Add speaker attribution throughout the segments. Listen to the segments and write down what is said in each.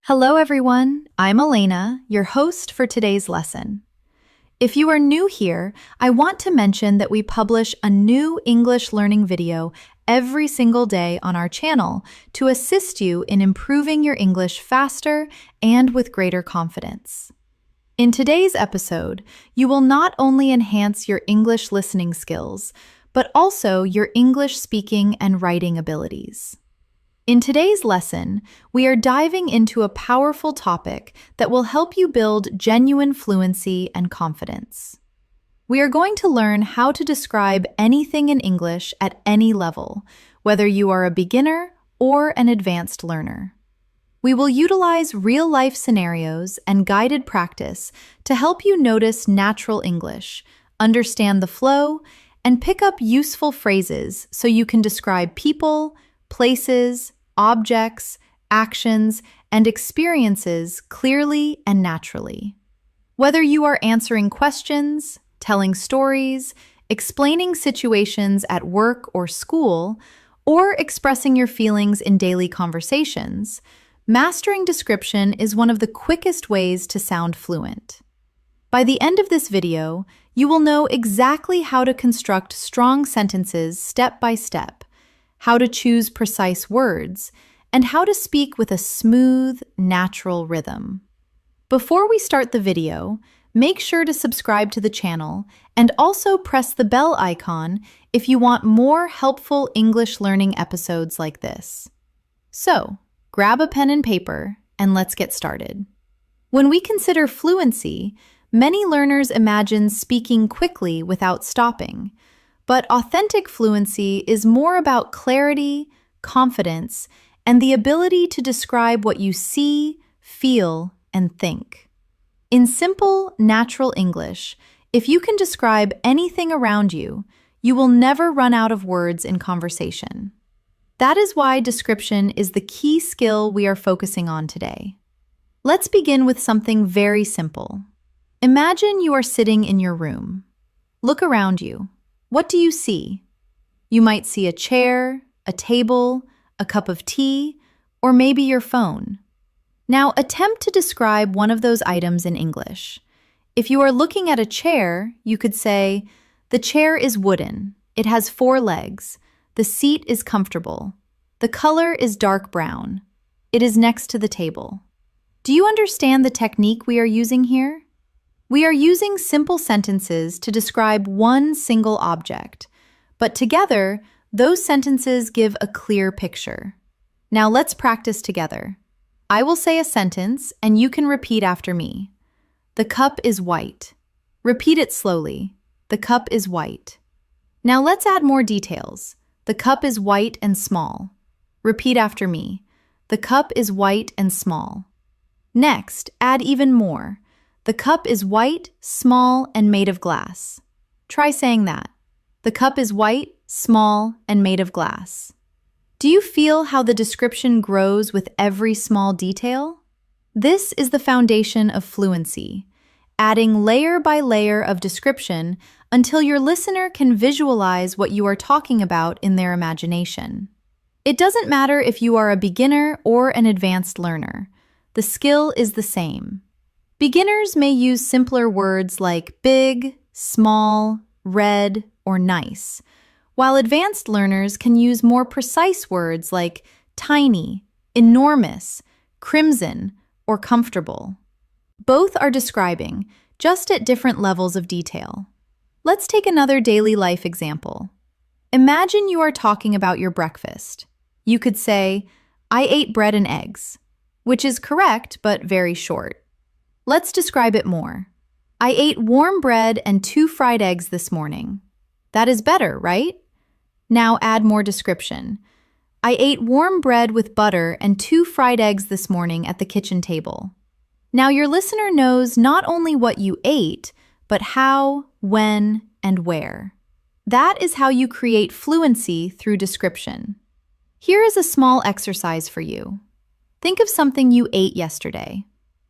Speaker 1: Hello, everyone. I'm Elena, your host for today's lesson. If you are new here, I want to mention that we publish a new English learning video every single day on our channel to assist you in improving your English faster and with greater confidence. In today's episode, you will not only enhance your English listening skills, but also your English speaking and writing abilities. In today's lesson, we are diving into a powerful topic that will help you build genuine fluency and confidence. We are going to learn how to describe anything in English at any level, whether you are a beginner or an advanced learner. We will utilize real-life scenarios and guided practice to help you notice natural English, understand the flow, and pick up useful phrases so you can describe people, places, objects, actions, and experiences clearly and naturally. Whether you are answering questions, telling stories, explaining situations at work or school, or expressing your feelings in daily conversations, mastering description is one of the quickest ways to sound fluent. By the end of this video, you will know exactly how to construct strong sentences step by step, how to choose precise words, and how to speak with a smooth, natural rhythm. Before we start the video, make sure to subscribe to the channel and also press the bell icon if you want more helpful English learning episodes like this. So, grab a pen and paper and let's get started. When we consider fluency, many learners imagine speaking quickly without stopping. But authentic fluency is more about clarity, confidence, and the ability to describe what you see, feel, and think. In simple, natural English, if you can describe anything around you, you will never run out of words in conversation. That is why description is the key skill we are focusing on today. Let's begin with something very simple. Imagine you are sitting in your room. Look around you. What do you see? You might see a chair, a table, a cup of tea, or maybe your phone. Now attempt to describe one of those items in English. If you are looking at a chair, you could say, "The chair is wooden. It has 4 legs. The seat is comfortable. The color is dark brown. It is next to the table." Do you understand the technique we are using here? We are using simple sentences to describe one single object, but together, those sentences give a clear picture. Now let's practice together. I will say a sentence and you can repeat after me. The cup is white. Repeat it slowly. The cup is white. Now let's add more details. The cup is white and small. Repeat after me. The cup is white and small. Next, add even more. The cup is white, small, and made of glass. Try saying that. The cup is white, small, and made of glass. Do you feel how the description grows with every small detail? This is the foundation of fluency, adding layer by layer of description until your listener can visualize what you are talking about in their imagination. It doesn't matter if you are a beginner or an advanced learner. The skill is the same. Beginners may use simpler words like big, small, red, or nice, while advanced learners can use more precise words like tiny, enormous, crimson, or comfortable. Both are describing, just at different levels of detail. Let's take another daily life example. Imagine you are talking about your breakfast. You could say, "I ate bread and eggs," which is correct but very short. Let's describe it more. I ate warm bread and 2 fried eggs this morning. That is better, right? Now add more description. I ate warm bread with butter and 2 fried eggs this morning at the kitchen table. Now your listener knows not only what you ate, but how, when, and where. That is how you create fluency through description. Here is a small exercise for you. Think of something you ate yesterday.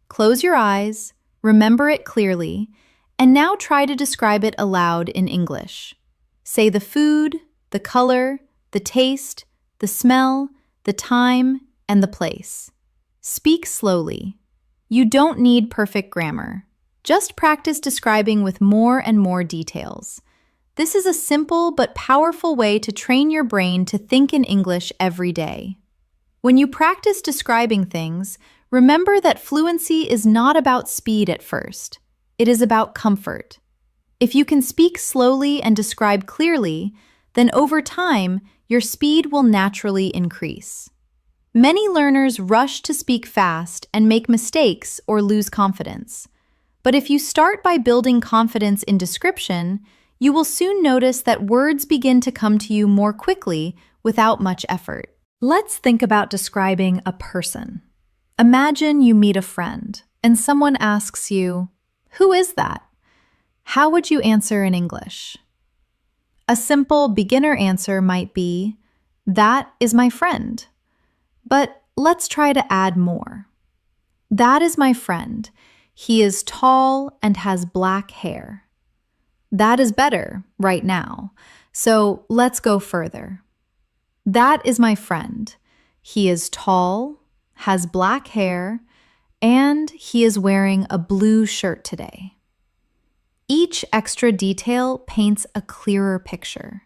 Speaker 1: Close your eyes, remember it clearly, and now try to describe it aloud in English. Say the food, the color, the taste, the smell, the time, and the place. Speak slowly. You don't need perfect grammar. Just practice describing with more and more details. This is a simple but powerful way to train your brain to think in English every day. When you practice describing things, remember that fluency is not about speed at first. It is about comfort. If you can speak slowly and describe clearly, then over time, your speed will naturally increase. Many learners rush to speak fast and make mistakes or lose confidence. But if you start by building confidence in description, you will soon notice that words begin to come to you more quickly without much effort. Let's think about describing a person. Imagine you meet a friend and someone asks you, "Who is that?" How would you answer in English? A simple beginner answer might be, "That is my friend." But let's try to add more. That is my friend. He is tall and has black hair. That is better right now. So let's go further. That is my friend. He is tall, has black hair, and he is wearing a blue shirt today. Each extra detail paints a clearer picture.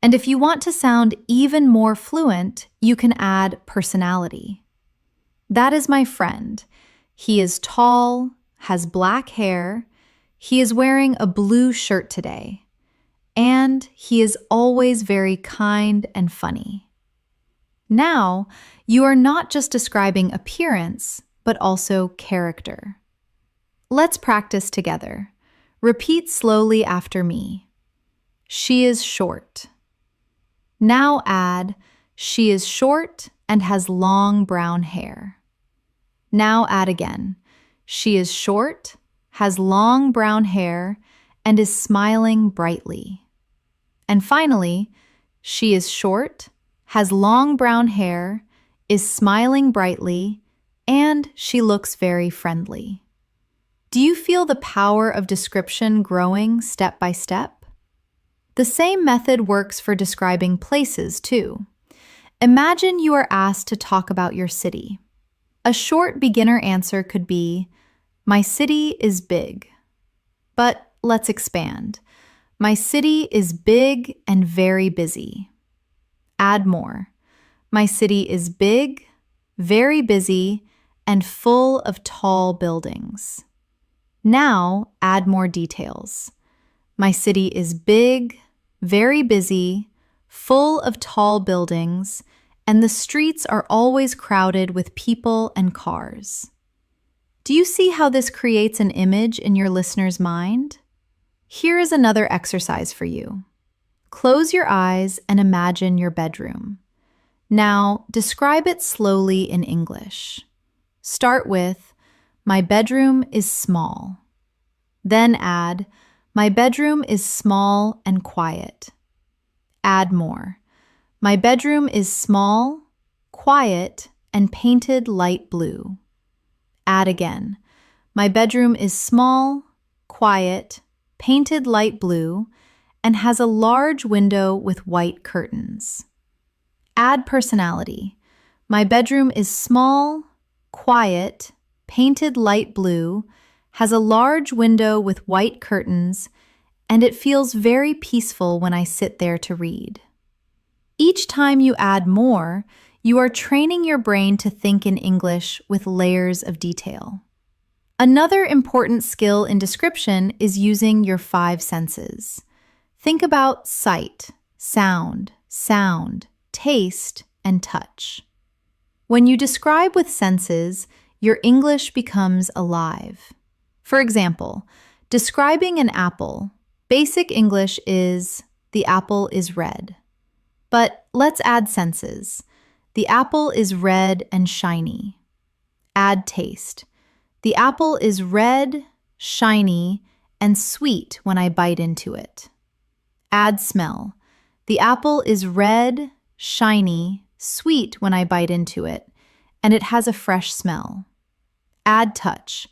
Speaker 1: And if you want to sound even more fluent, you can add personality. That is my friend. He is tall, has black hair, he is wearing a blue shirt today, and he is always very kind and funny. Now, you are not just describing appearance, but also character. Let's practice together. Repeat slowly after me. She is short. Now add, she is short and has long brown hair. Now add again, she is short, has long brown hair, and is smiling brightly. And finally, she is short, has long brown hair, is smiling brightly, and she looks very friendly. Do you feel the power of description growing step by step? The same method works for describing places, too. Imagine you are asked to talk about your city. A short beginner answer could be, "My city is big." But let's expand. My city is big and very busy. Add more. My city is big, very busy, and full of tall buildings. Now add more details. My city is big, very busy, full of tall buildings, and the streets are always crowded with people and cars. Do you see how this creates an image in your listener's mind? Here is another exercise for you. Close your eyes and imagine your bedroom. Now, describe it slowly in English. Start with, "My bedroom is small." Then add, "My bedroom is small and quiet." Add more. "My bedroom is small, quiet, and painted light blue." Add again. "My bedroom is small, quiet, painted light blue, and has a large window with white curtains." Add personality. "My bedroom is small, quiet, painted light blue, has a large window with white curtains, and it feels very peaceful when I sit there to read." Each time you add more, you are training your brain to think in English with layers of detail. Another important skill in description is using your 5 senses. Think about sight, sound, taste, and touch. When you describe with senses, your English becomes alive. For example, describing an apple, basic English is, "The apple is red." But let's add senses. The apple is red and shiny. Add taste. The apple is red, shiny, and sweet when I bite into it. Add smell. The apple is red, shiny, sweet when I bite into it, and it has a fresh smell. Add touch.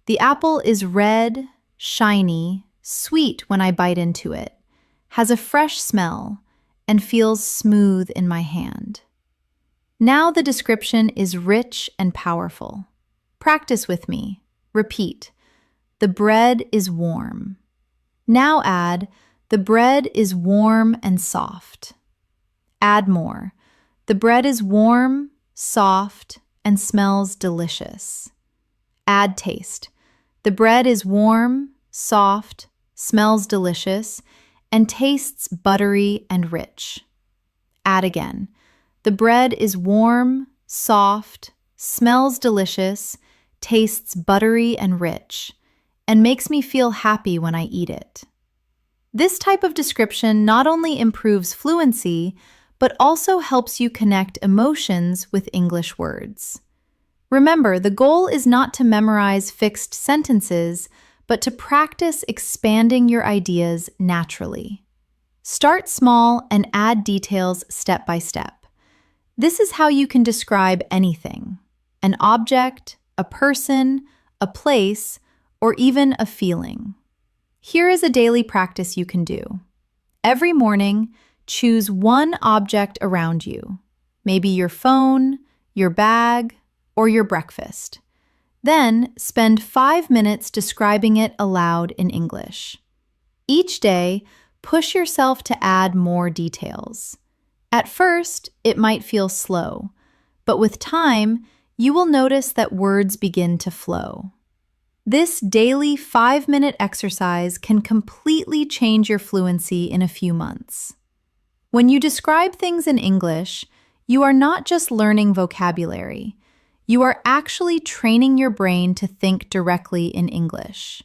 Speaker 1: The apple is red, shiny, sweet when I bite into it, has a fresh smell, and feels smooth in my hand. Now the description is rich and powerful. Practice with me. Repeat. The bread is warm. Now add, the bread is warm and soft. Add more. The bread is warm, soft, and smells delicious. Add taste. The bread is warm, soft, smells delicious, and tastes buttery and rich. Add again. The bread is warm, soft, smells delicious, tastes buttery and rich, and makes me feel happy when I eat it. This type of description not only improves fluency, but also helps you connect emotions with English words. Remember, the goal is not to memorize fixed sentences, but to practice expanding your ideas naturally. Start small and add details step by step. This is how you can describe anything: an object, a person, a place, or even a feeling. Here is a daily practice you can do. Every morning, choose one object around you, maybe your phone, your bag, or your breakfast. Then spend 5 minutes describing it aloud in English. Each day, push yourself to add more details. At first, it might feel slow, but with time, you will notice that words begin to flow. This daily 5-minute exercise can completely change your fluency in a few months. When you describe things in English, you are not just learning vocabulary. You are actually training your brain to think directly in English.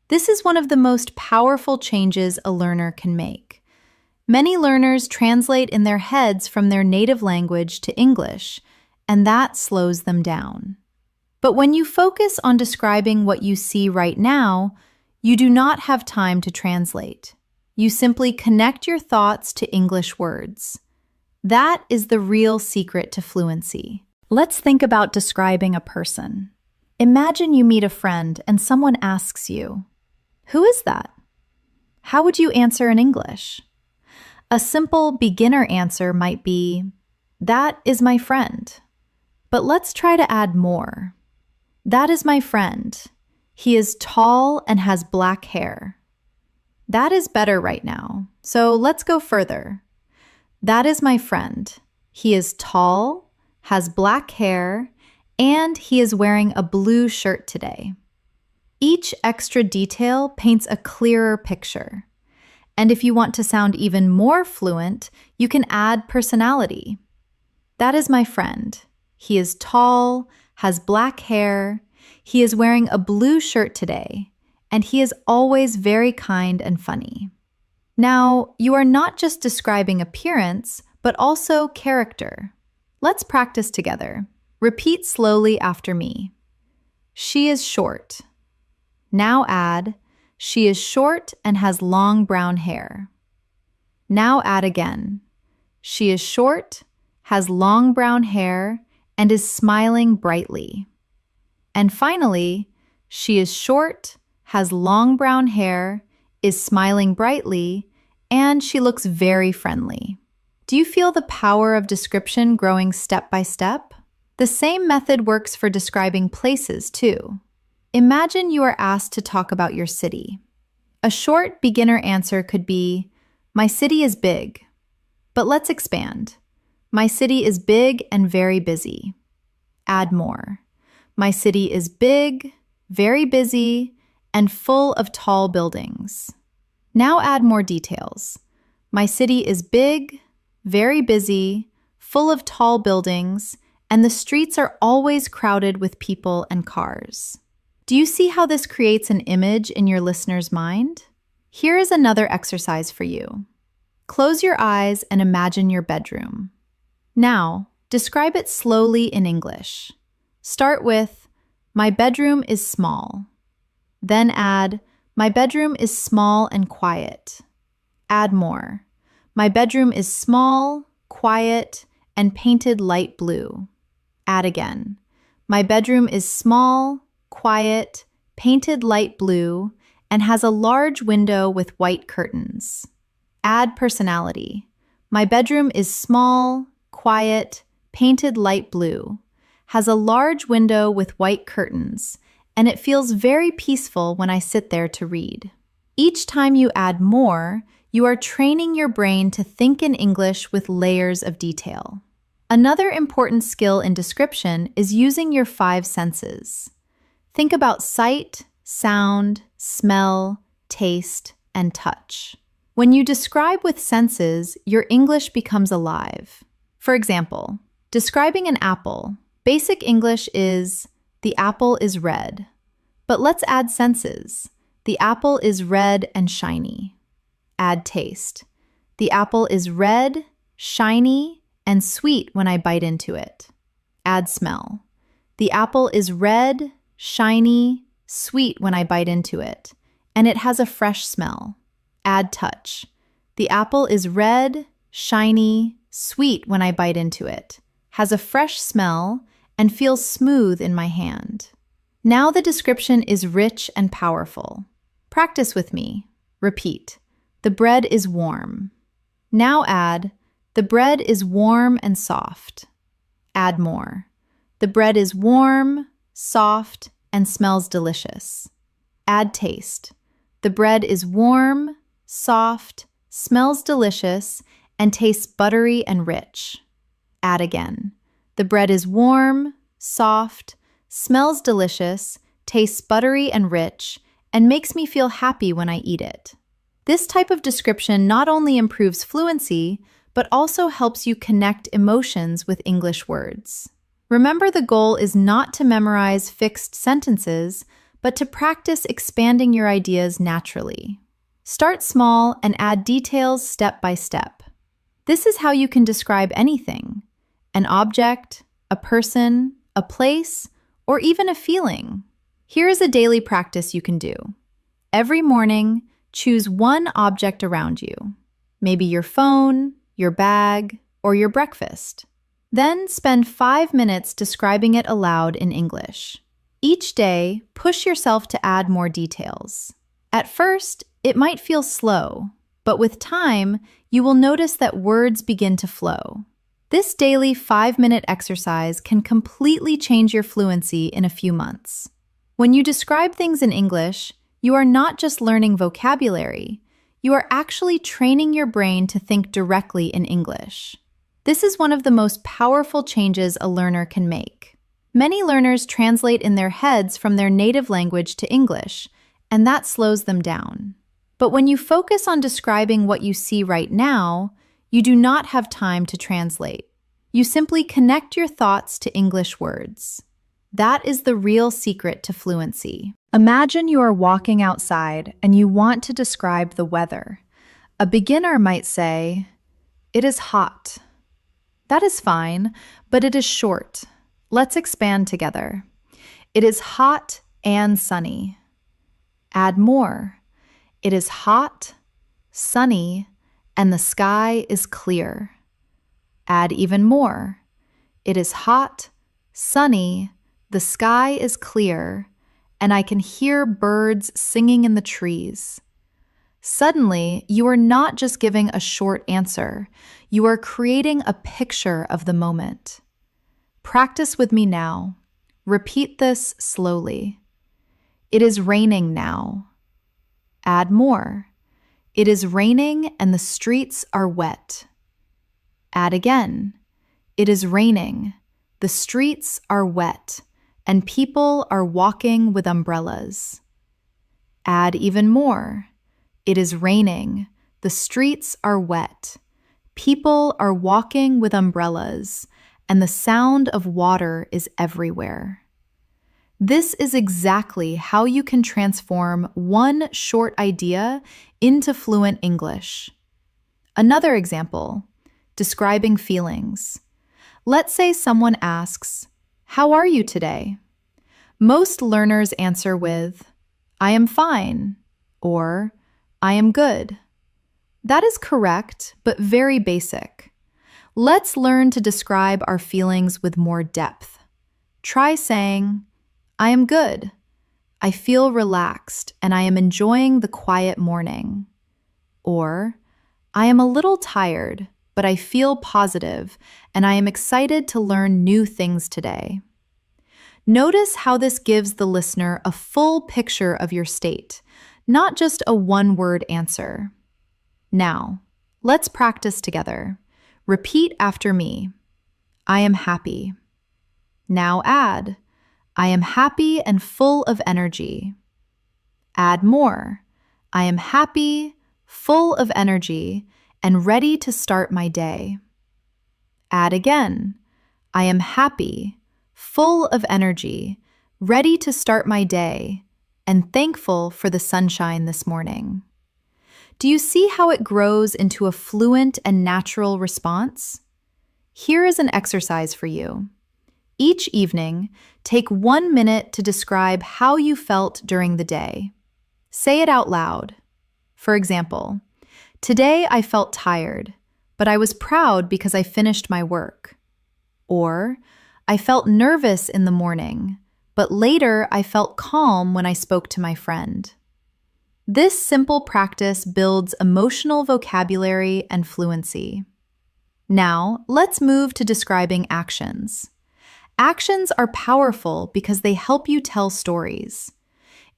Speaker 1: This is one of the most powerful changes a learner can make. Many learners translate in their heads from their native language to English, and that slows them down. But when you focus on describing what you see right now, you do not have time to translate. You simply connect your thoughts to English words. That is the real secret to fluency. Let's think about describing a person. Imagine you meet a friend and someone asks you, "Who is that?" How would you answer in English? A simple beginner answer might be, "That is my friend." But let's try to add more. That is my friend. He is tall and has black hair. That is better right now, so let's go further. That is my friend. He is tall, has black hair, and he is wearing a blue shirt today. Each extra detail paints a clearer picture. And if you want to sound even more fluent, you can add personality. That is my friend. He is tall, has black hair, he is wearing a blue shirt today, and he is always very kind and funny. Now, you are not just describing appearance, but also character. Let's practice together. Repeat slowly after me. She is short. Now add, she is short and has long brown hair. Now add again. She is short, has long brown hair, and is smiling brightly. And finally, she is short, has long brown hair, is smiling brightly, and she looks very friendly. Do you feel the power of description growing step by step? The same method works for describing places, too. Imagine you are asked to talk about your city. A short beginner answer could be, "My city is big." But let's expand. My city is big and very busy. Add more. My city is big, very busy, and full of tall buildings. Now add more details. My city is big, very busy, full of tall buildings, and the streets are always crowded with people and cars. Do you see how this creates an image in your listener's mind? Here is another exercise for you. Close your eyes and imagine your bedroom. Now, describe it slowly in English. Start with, "My bedroom is small." Then add, "My bedroom is small and quiet." Add more. "My bedroom is small, quiet, and painted light blue." Add again. "My bedroom is small, quiet, painted light blue, and has a large window with white curtains." Add personality. "My bedroom is small, quiet, painted light blue, has a large window with white curtains, and it feels very peaceful when I sit there to read. Each time you add more, you are training your brain to think in English with layers of detail. Another important skill in description is using your five senses. Think about sight, sound, smell, taste, and touch. When you describe with senses, your English becomes alive. For example, describing an apple, basic English is, the apple is red. But let's add senses. The apple is red and shiny. Add taste. The apple is red, shiny, and sweet when I bite into it. Add smell. The apple is red, shiny, sweet when I bite into it, and it has a fresh smell. Add touch. The apple is red, shiny, sweet when I bite into it, has a fresh smell, and feels smooth in my hand. Now the description is rich and powerful. Practice with me. Repeat. The bread is warm. Now add, the bread is warm and soft. Add more. The bread is warm, soft, and smells delicious. Add taste. The bread is warm, soft, smells delicious, and tastes buttery and rich. Add again. The bread is warm, soft, smells delicious, tastes buttery and rich, and makes me feel happy when I eat it. This type of description not only improves fluency, but also helps you connect emotions with English words. Remember, the goal is not to memorize fixed sentences, but to practice expanding your ideas naturally. Start small and add details step by step. This is how you can describe anything: an object, a person, a place, or even a feeling. Here is a daily practice you can do. Every morning, choose one object around you, maybe your phone, your bag, or your breakfast. Then spend 5 minutes describing it aloud in English. Each day, push yourself to add more details. At first, it might feel slow, but with time, you will notice that words begin to flow. This daily 5-minute exercise can completely change your fluency in a few months. When you describe things in English, you are not just learning vocabulary, you are actually training your brain to think directly in English. This is one of the most powerful changes a learner can make. Many learners translate in their heads from their native language to English, and that slows them down. But when you focus on describing what you see right now, you do not have time to translate. You simply connect your thoughts to English words. That is the real secret to fluency. Imagine you are walking outside and you want to describe the weather. A beginner might say, "It is hot." That is fine, but it is short. Let's expand together. It is hot and sunny. Add more. It is hot, sunny, and the sky is clear. Add even more. It is hot, sunny, the sky is clear, and I can hear birds singing in the trees. Suddenly, you are not just giving a short answer, you are creating a picture of the moment. Practice with me now. Repeat this slowly. It is raining now. Add more. It is raining and the streets are wet. Add again. It is raining. The streets are wet and people are walking with umbrellas. Add even more. It is raining. The streets are wet. People are walking with umbrellas, and the sound of water is everywhere. This is exactly how you can transform one short idea into fluent English. Another example, describing feelings. Let's say someone asks, "How are you today?" Most learners answer with, "I am fine," or "I am good." That is correct, but very basic. Let's learn to describe our feelings with more depth. Try saying, "I am good. I feel relaxed and I am enjoying the quiet morning." Or, "I am a little tired, but I feel positive, and I am excited to learn new things today. Notice how this gives the listener a full picture of your state, not just a one-word answer. Now, let's practice together. Repeat after me. I am happy. Now add, I am happy and full of energy. Add more. I am happy, full of energy, and ready to start my day. Add again. I am happy, full of energy, ready to start my day, and thankful for the sunshine this morning. Do you see how it grows into a fluent and natural response? Here is an exercise for you. Each evening, take 1 minute to describe how you felt during the day. Say it out loud. For example, today I felt tired, but I was proud because I finished my work. Or, I felt nervous in the morning, but later I felt calm when I spoke to my friend. This simple practice builds emotional vocabulary and fluency. Now, let's move to describing actions. Actions are powerful because they help you tell stories.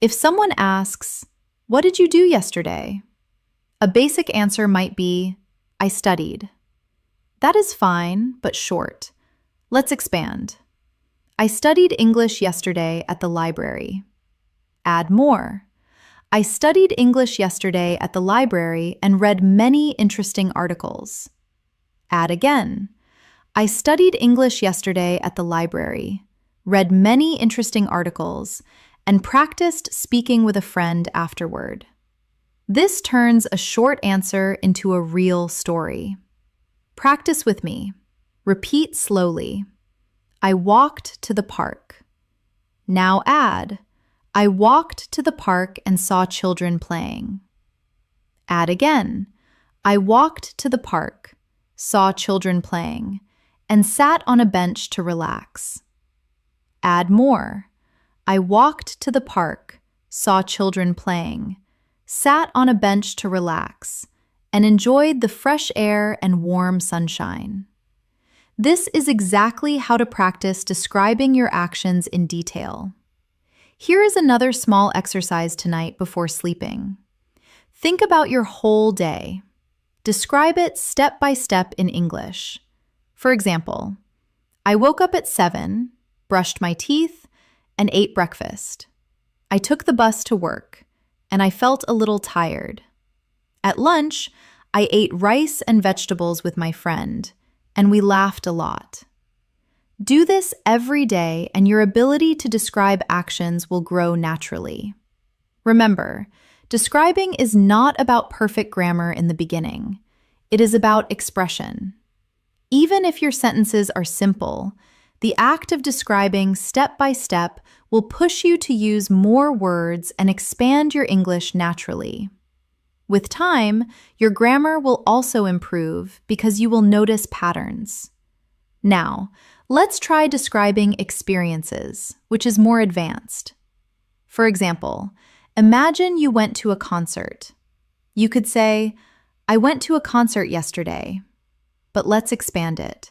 Speaker 1: If someone asks, "What did you do yesterday?" a basic answer might be, "I studied." That is fine, but short. Let's expand. I studied English yesterday at the library. Add more. I studied English yesterday at the library and read many interesting articles. Add again. I studied English yesterday at the library, read many interesting articles, and practiced speaking with a friend afterward. This turns a short answer into a real story. Practice with me. Repeat slowly. I walked to the park. Now add, I walked to the park and saw children playing. Add again. I walked to the park, saw children playing, and sat on a bench to relax. Add more. I walked to the park, saw children playing, sat on a bench to relax, and enjoyed the fresh air and warm sunshine. This is exactly how to practice describing your actions in detail. Here is another small exercise tonight before sleeping. Think about your whole day. Describe it step by step in English. For example, I woke up at 7, brushed my teeth, and ate breakfast. I took the bus to work, and I felt a little tired. At lunch, I ate rice and vegetables with my friend, and we laughed a lot. Do this every day, and your ability to describe actions will grow naturally. Remember, describing is not about perfect grammar in the beginning. It is about expression. Even if your sentences are simple, the act of describing step by step will push you to use more words and expand your English naturally. With time, your grammar will also improve because you will notice patterns. Now, let's try describing experiences, which is more advanced. For example, imagine you went to a concert. You could say, I went to a concert yesterday. But let's expand it.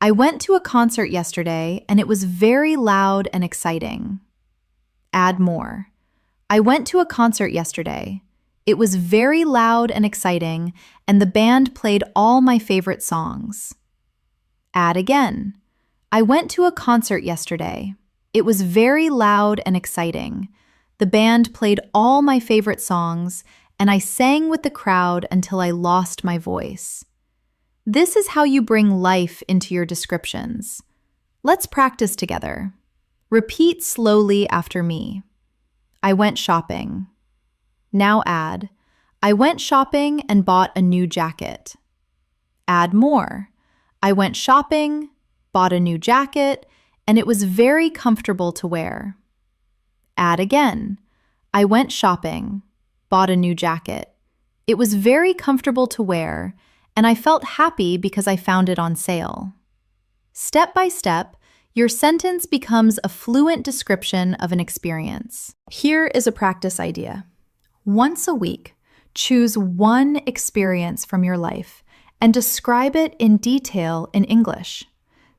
Speaker 1: I went to a concert yesterday and it was very loud and exciting. Add more. I went to a concert yesterday. It was very loud and exciting, and the band played all my favorite songs. Add again. I went to a concert yesterday. It was very loud and exciting. The band played all my favorite songs, and I sang with the crowd until I lost my voice. This is how you bring life into your descriptions. Let's practice together. Repeat slowly after me. I went shopping. Now add, I went shopping and bought a new jacket. Add more. I went shopping, bought a new jacket, and it was very comfortable to wear. Add again. I went shopping, bought a new jacket. It was very comfortable to wear, and I felt happy because I found it on sale. Step by step, your sentence becomes a fluent description of an experience. Here is a practice idea. Once a week, choose one experience from your life and describe it in detail in English.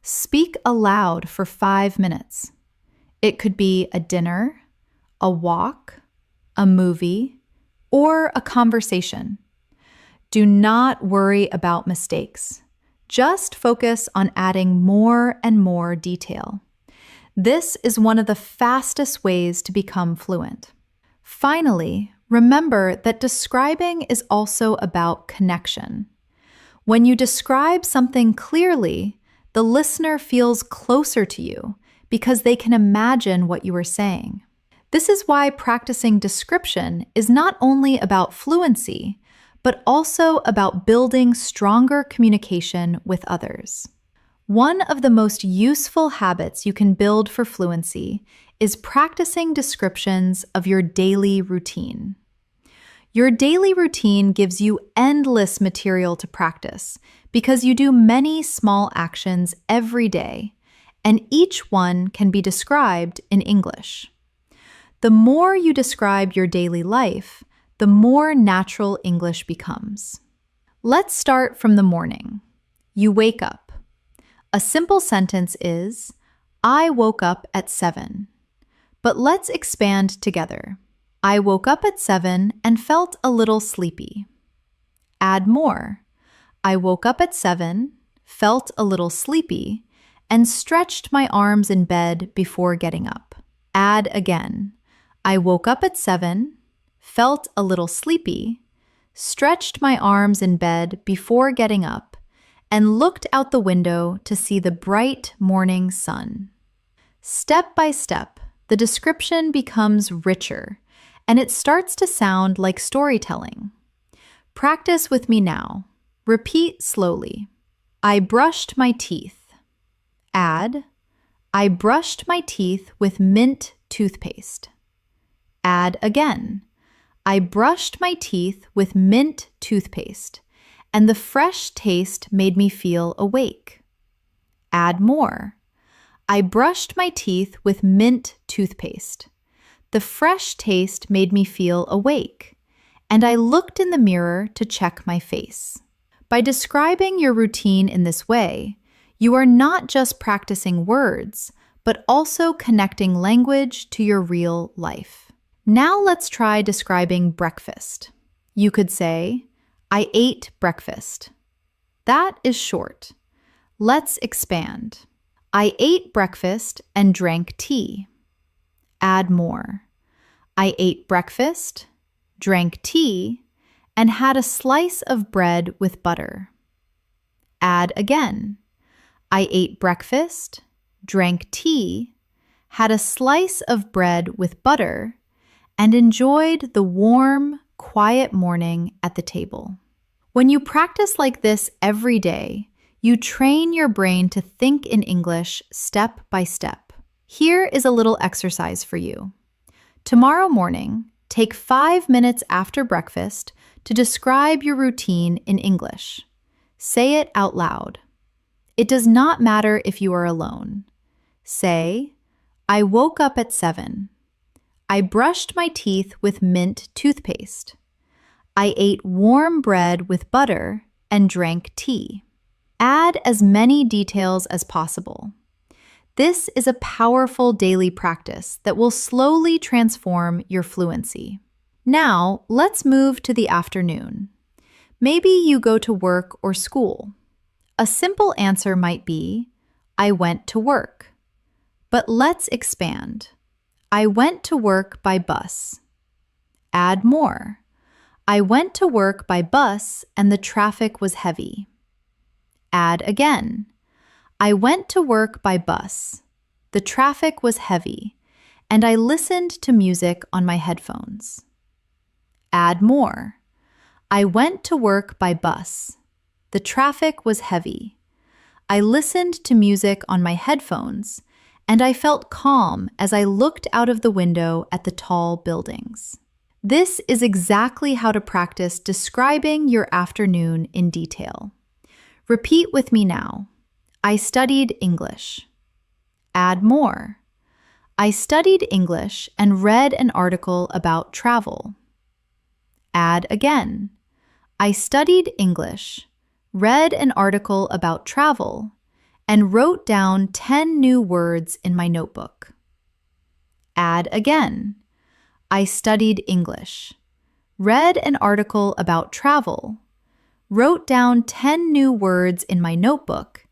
Speaker 1: Speak aloud for 5 minutes. It could be a dinner, a walk, a movie, or a conversation. Do not worry about mistakes. Just focus on adding more and more detail. This is one of the fastest ways to become fluent. Finally, remember that describing is also about connection. When you describe something clearly, the listener feels closer to you because they can imagine what you are saying. This is why practicing description is not only about fluency, but also about building stronger communication with others. One of the most useful habits you can build for fluency is practicing descriptions of your daily routine. Your daily routine gives you endless material to practice because you do many small actions every day, and each one can be described in English. The more you describe your daily life, the more natural English becomes. Let's start from the morning. You wake up. A simple sentence is, I woke up at 7. But let's expand together. I woke up at 7 and felt a little sleepy. Add more. I woke up at 7, felt a little sleepy, and stretched my arms in bed before getting up. Add again. I woke up at 7, felt a little sleepy, stretched my arms in bed before getting up, and looked out the window to see the bright morning sun. Step by step, the description becomes richer, and it starts to sound like storytelling. Practice with me now. Repeat slowly. I brushed my teeth. Add, I brushed my teeth with mint toothpaste. Add again. I brushed my teeth with mint toothpaste, and the fresh taste made me feel awake. Add more. I brushed my teeth with mint toothpaste. The fresh taste made me feel awake, and I looked in the mirror to check my face. By describing your routine in this way, you are not just practicing words, but also connecting language to your real life. Now let's try describing breakfast. You could say, I ate breakfast. That is short. Let's expand. I ate breakfast and drank tea. Add more. I ate breakfast, drank tea, and had a slice of bread with butter. Add again. I ate breakfast, drank tea, had a slice of bread with butter, and enjoyed the warm, quiet morning at the table. When you practice like this every day, you train your brain to think in English step by step. Here is a little exercise for you. Tomorrow morning, take 5 minutes after breakfast to describe your routine in English. Say it out loud. It does not matter if you are alone. Say, I woke up at 7. I brushed my teeth with mint toothpaste. I ate warm bread with butter and drank tea. Add as many details as possible. This is a powerful daily practice that will slowly transform your fluency. Now, let's move to the afternoon. Maybe you go to work or school. A simple answer might be, I went to work. But let's expand. I went to work by bus. Add more. I went to work by bus and the traffic was heavy. Add again. I went to work by bus. The traffic was heavy, and I listened to music on my headphones. Add more. I went to work by bus. The traffic was heavy. I listened to music on my headphones, and I felt calm as I looked out of the window at the tall buildings. This is exactly how to practice describing your afternoon in detail. Repeat with me now. I studied English. Add more. I studied English and read an article about travel. Add again. I studied English, read an article about travel, and wrote down 10 new words in my notebook. Add again. I studied English, read an article about travel, wrote down 10 new words in my notebook,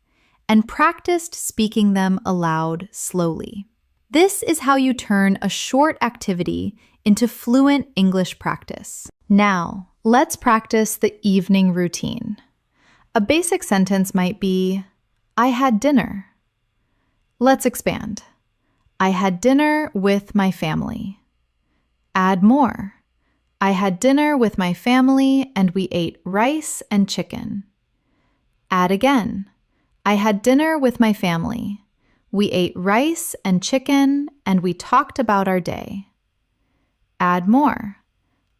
Speaker 1: and practiced speaking them aloud slowly. This is how you turn a short activity into fluent English practice. Now, let's practice the evening routine. A basic sentence might be, I had dinner. Let's expand. I had dinner with my family. Add more. I had dinner with my family and we ate rice and chicken. Add again. I had dinner with my family. We ate rice and chicken and we talked about our day. Add more.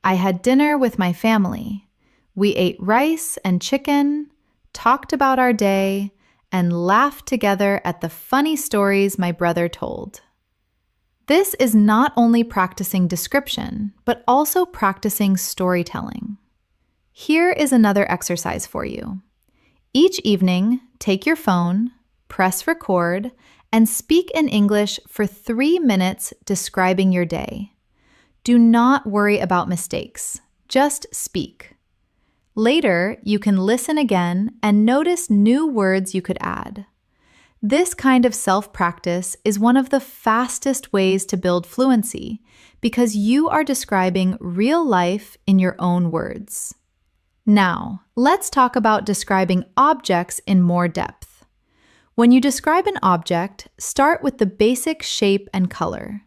Speaker 1: I had dinner with my family. We ate rice and chicken, talked about our day, and laughed together at the funny stories my brother told. This is not only practicing description, but also practicing storytelling. Here is another exercise for you. Each evening, take your phone, press record, and speak in English for 3 minutes describing your day. Do not worry about mistakes. Just speak. Later, you can listen again and notice new words you could add. This kind of self-practice is one of the fastest ways to build fluency because you are describing real life in your own words. Now, let's talk about describing objects in more depth. When you describe an object, start with the basic shape and color.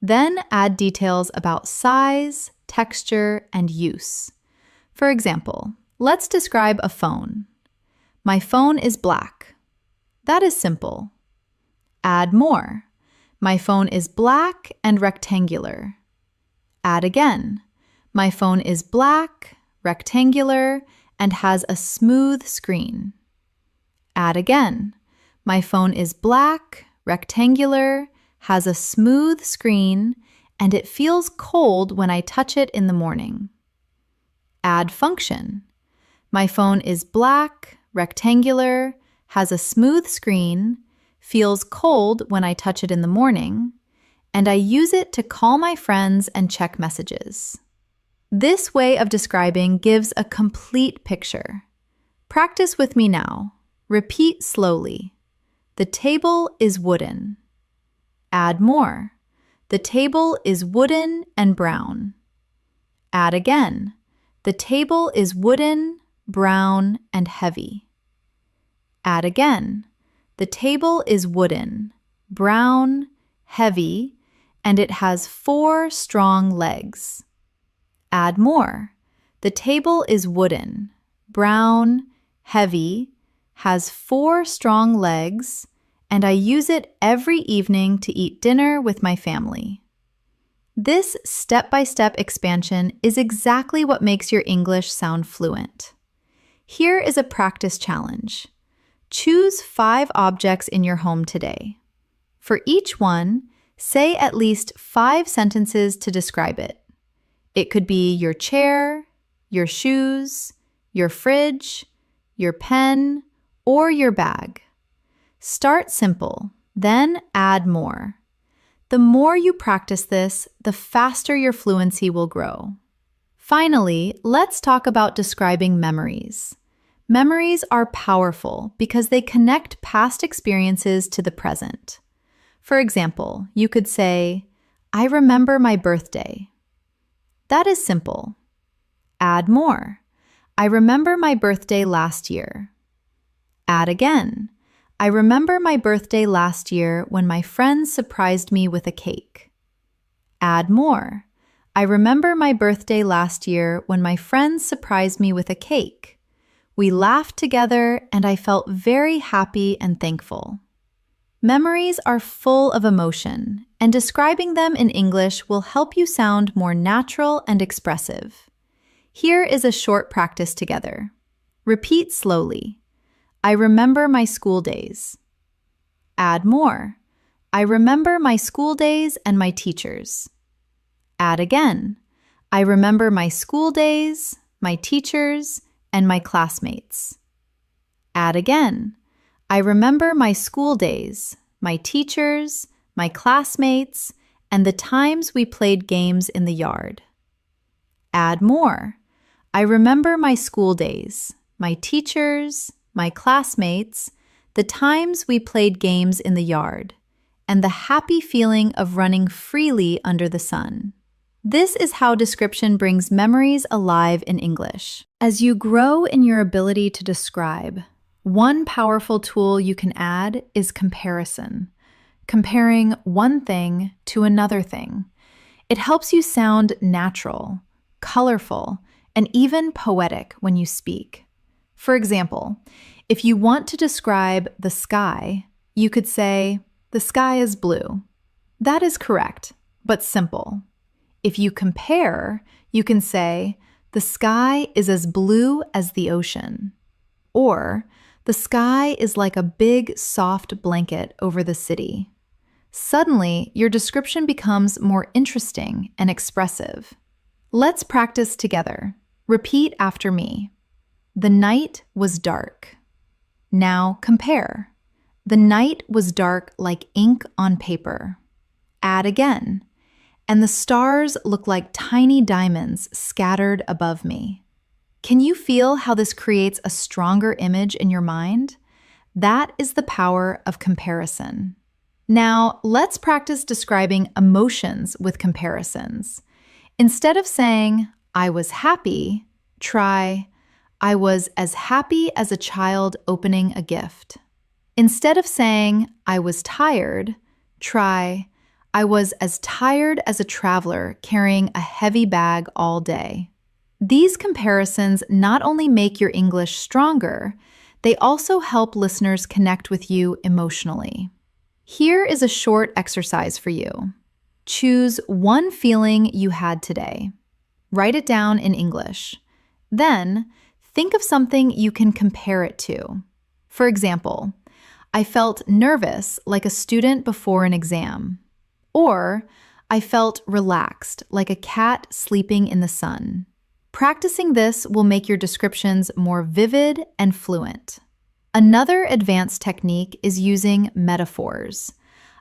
Speaker 1: Then add details about size, texture, and use. For example, let's describe a phone. My phone is black. That is simple. Add more. My phone is black and rectangular. Add again. My phone is black, rectangular, and has a smooth screen. Add again. My phone is black, rectangular, has a smooth screen, and it feels cold when I touch it in the morning. Add function. My phone is black, rectangular, has a smooth screen, feels cold when I touch it in the morning, and I use it to call my friends and check messages. This way of describing gives a complete picture. Practice with me now. Repeat slowly. The table is wooden. Add more. The table is wooden and brown. Add again. The table is wooden, brown, and heavy. Add again. The table is wooden, brown, heavy, and it has 4 strong legs. Add more. The table is wooden, brown, heavy, has 4 strong legs, and I use it every evening to eat dinner with my family. This step-by-step expansion is exactly what makes your English sound fluent. Here is a practice challenge. Choose 5 objects in your home today. For each one, say at least 5 sentences to describe it. It could be your chair, your shoes, your fridge, your pen, or your bag. Start simple, then add more. The more you practice this, the faster your fluency will grow. Finally, let's talk about describing memories. Memories are powerful because they connect past experiences to the present. For example, you could say, I remember my birthday. That is simple. Add more. I remember my birthday last year. Add again. I remember my birthday last year when my friends surprised me with a cake. Add more. I remember my birthday last year when my friends surprised me with a cake. We laughed together and I felt very happy and thankful. Memories are full of emotion, and describing them in English will help you sound more natural and expressive. Here is a short practice together. Repeat slowly. I remember my school days. Add more. I remember my school days and my teachers. Add again. I remember my school days, my teachers, and my classmates. Add again. I remember my school days, my teachers, my classmates, and the times we played games in the yard. Add more. I remember my school days, my teachers, my classmates, the times we played games in the yard, and the happy feeling of running freely under the sun. This is how description brings memories alive in English. As you grow in your ability to describe, one powerful tool you can add is comparison. Comparing one thing to another thing. It helps you sound natural, colorful, and even poetic when you speak. For example, if you want to describe the sky, you could say, "The sky is blue." That is correct, but simple. If you compare, you can say, "The sky is as blue as the ocean." Or, "The sky is like a big, soft blanket over the city." Suddenly, your description becomes more interesting and expressive. Let's practice together. Repeat after me. The night was dark. Now compare. The night was dark like ink on paper. Add again. And the stars look like tiny diamonds scattered above me. Can you feel how this creates a stronger image in your mind? That is the power of comparison. Now, let's practice describing emotions with comparisons. Instead of saying, "I was happy," try, "I was as happy as a child opening a gift." Instead of saying, "I was tired," try, "I was as tired as a traveler carrying a heavy bag all day." These comparisons not only make your English stronger, they also help listeners connect with you emotionally. Here is a short exercise for you. Choose one feeling you had today. Write it down in English. Then, think of something you can compare it to. For example, I felt nervous like a student before an exam. Or, I felt relaxed like a cat sleeping in the sun. Practicing this will make your descriptions more vivid and fluent. Another advanced technique is using metaphors.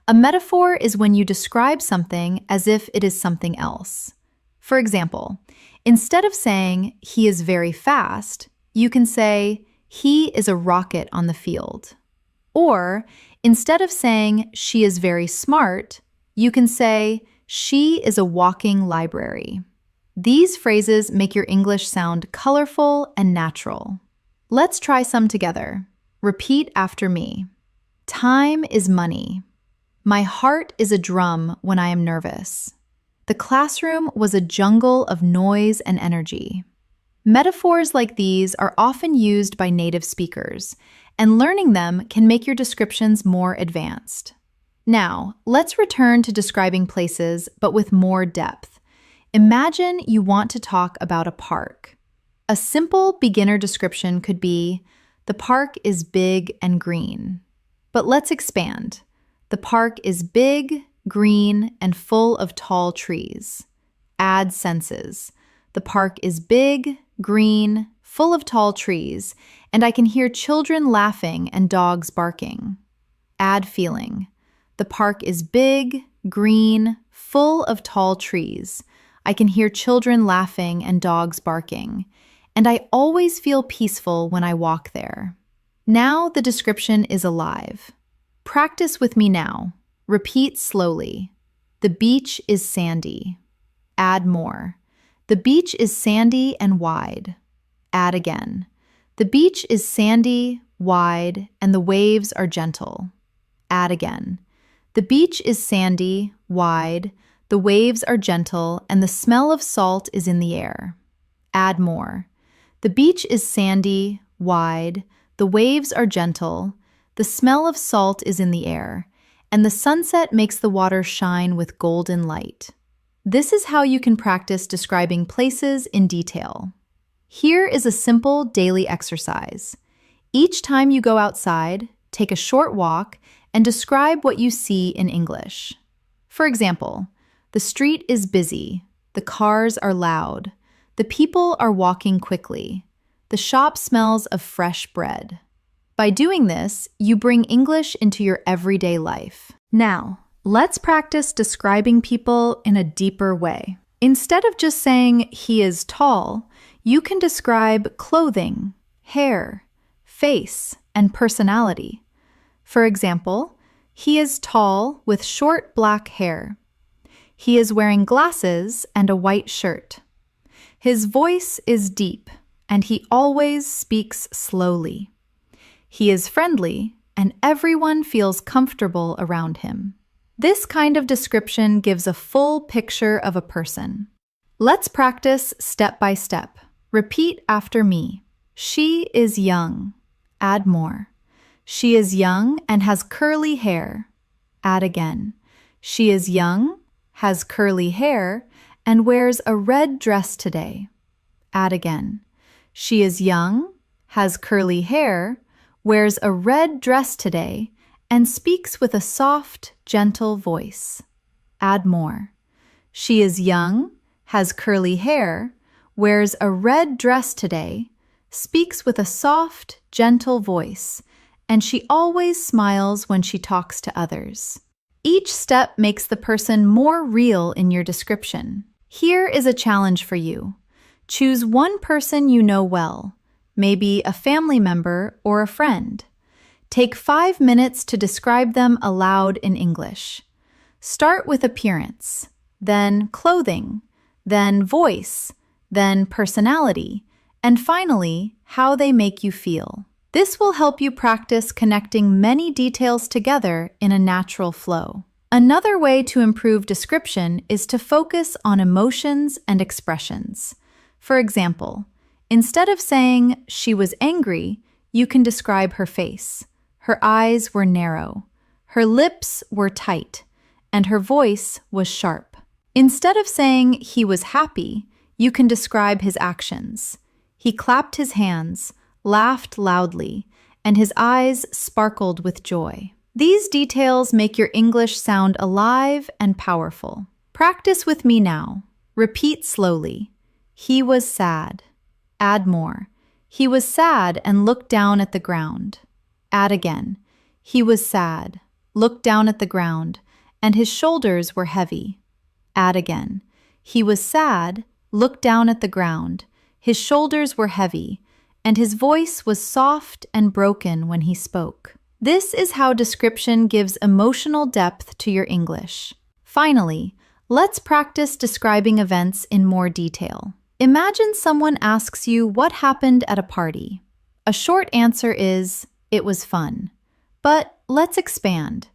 Speaker 1: A metaphor is when you describe something as if it is something else. For example, instead of saying, "He is very fast," you can say, "He is a rocket on the field." Or, instead of saying, "She is very smart," you can say, "She is a walking library." These phrases make your English sound colorful and natural. Let's try some together. Repeat after me. Time is money. My heart is a drum when I am nervous. The classroom was a jungle of noise and energy. Metaphors like these are often used by native speakers, and learning them can make your descriptions more advanced. Now, let's return to describing places, but with more depth. Imagine you want to talk about a park. A simple beginner description could be, "The park is big and green." But let's expand. The park is big, green, and full of tall trees. Add senses. The park is big, green, full of tall trees, and I can hear children laughing and dogs barking. Add feeling. The park is big, green, full of tall trees. I can hear children laughing and dogs barking, and I always feel peaceful when I walk there. Now the description is alive. Practice with me now. Repeat slowly. The beach is sandy. Add more. The beach is sandy and wide. Add again. The beach is sandy, wide, and the waves are gentle. Add again. The beach is sandy, wide, the waves are gentle, and the smell of salt is in the air. Add more. The beach is sandy, wide, the waves are gentle, the smell of salt is in the air, and the sunset makes the water shine with golden light. This is how you can practice describing places in detail. Here is a simple daily exercise. Each time you go outside, take a short walk and describe what you see in English. For example, the street is busy, the cars are loud, the people are walking quickly, the shop smells of fresh bread. By doing this, you bring English into your everyday life. Now, let's practice describing people in a deeper way. Instead of just saying he is tall, you can describe clothing, hair, face, and personality. For example, he is tall with short black hair. He is wearing glasses and a white shirt. His voice is deep, and he always speaks slowly. He is friendly, and everyone feels comfortable around him. This kind of description gives a full picture of a person. Let's practice step by step. Repeat after me. She is young. Add more. She is young and has curly hair. Add again. She is young, has curly hair, and wears a red dress today. Add again. She is young, has curly hair, wears a red dress today, and speaks with a soft, gentle voice. Add more. She is young, has curly hair, wears a red dress today, speaks with a soft, gentle voice, and she always smiles when she talks to others. Each step makes the person more real in your description. Here is a challenge for you. Choose one person you know well, maybe a family member or a friend. Take 5 minutes to describe them aloud in English. Start with appearance, then clothing, then voice, then personality, and finally, how they make you feel. This will help you practice connecting many details together in a natural flow. Another way to improve description is to focus on emotions and expressions. For example, instead of saying she was angry, you can describe her face. Her eyes were narrow, her lips were tight, and her voice was sharp. Instead of saying he was happy, you can describe his actions. He clapped his hands, laughed loudly, and his eyes sparkled with joy. These details make your English sound alive and powerful. Practice with me now. Repeat slowly. He was sad. Add more. He was sad and looked down at the ground. Add again. He was sad, looked down at the ground, and his shoulders were heavy. Add again. He was sad, looked down at the ground, his shoulders were heavy, and his voice was soft and broken when he spoke. This is how description gives emotional depth to your English. Finally, let's practice describing events in more detail. Imagine someone asks you what happened at a party. A short answer is, it was fun. But let's expand.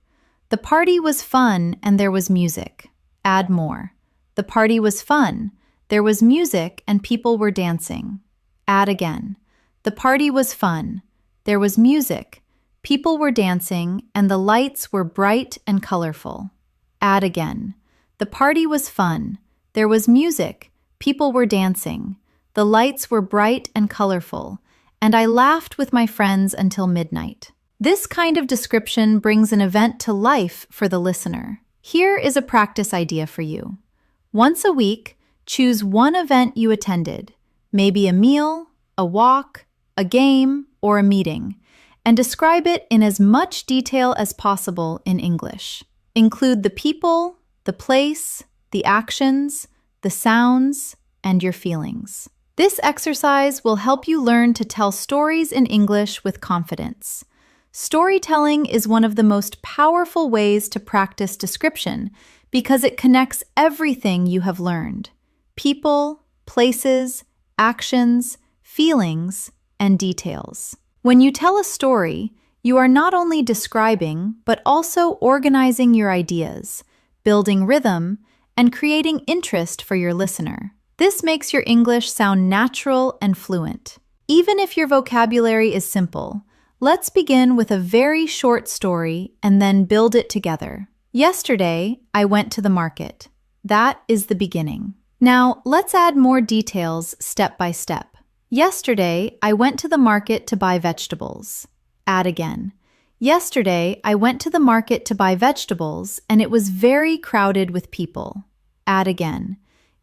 Speaker 1: The party was fun and there was music. Add more. The party was fun. There was music and people were dancing. Add again. The party was fun. There was music. People were dancing and the lights were bright and colorful. Add again. The party was fun. There was music. People were dancing. The lights were bright and colorful. And I laughed with my friends until midnight. This kind of description brings an event to life for the listener. Here is a practice idea for you. Once a week, choose one event you attended, maybe a meal, a walk, a game, or a meeting, and describe it in as much detail as possible in English. Include the people, the place, the actions, the sounds, and your feelings. This exercise will help you learn to tell stories in English with confidence. Storytelling is one of the most powerful ways to practice description because it connects everything you have learned: people, places, actions, feelings, and details. When you tell a story, you are not only describing, but also organizing your ideas, building rhythm, and creating interest for your listener. This makes your English sound natural and fluent. Even if your vocabulary is simple, let's begin with a very short story and then build it together. Yesterday, I went to the market. That is the beginning. Now, let's add more details step by step. Yesterday, I went to the market to buy vegetables. Add again. Yesterday, I went to the market to buy vegetables, and it was very crowded with people. Add again.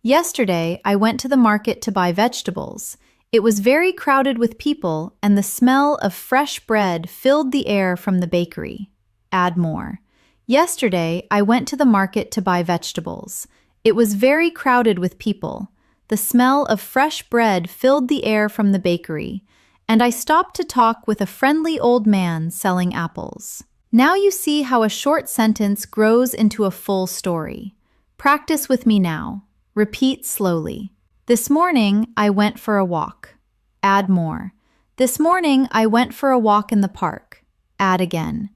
Speaker 1: Yesterday, I went to the market to buy vegetables. It was very crowded with people, and the smell of fresh bread filled the air from the bakery. Add more. Yesterday, I went to the market to buy vegetables. It was very crowded with people. The smell of fresh bread filled the air from the bakery, and I stopped to talk with a friendly old man selling apples. Now you see how a short sentence grows into a full story. Practice with me now. Repeat slowly. This morning, I went for a walk. Add more. This morning, I went for a walk in the park. Add again.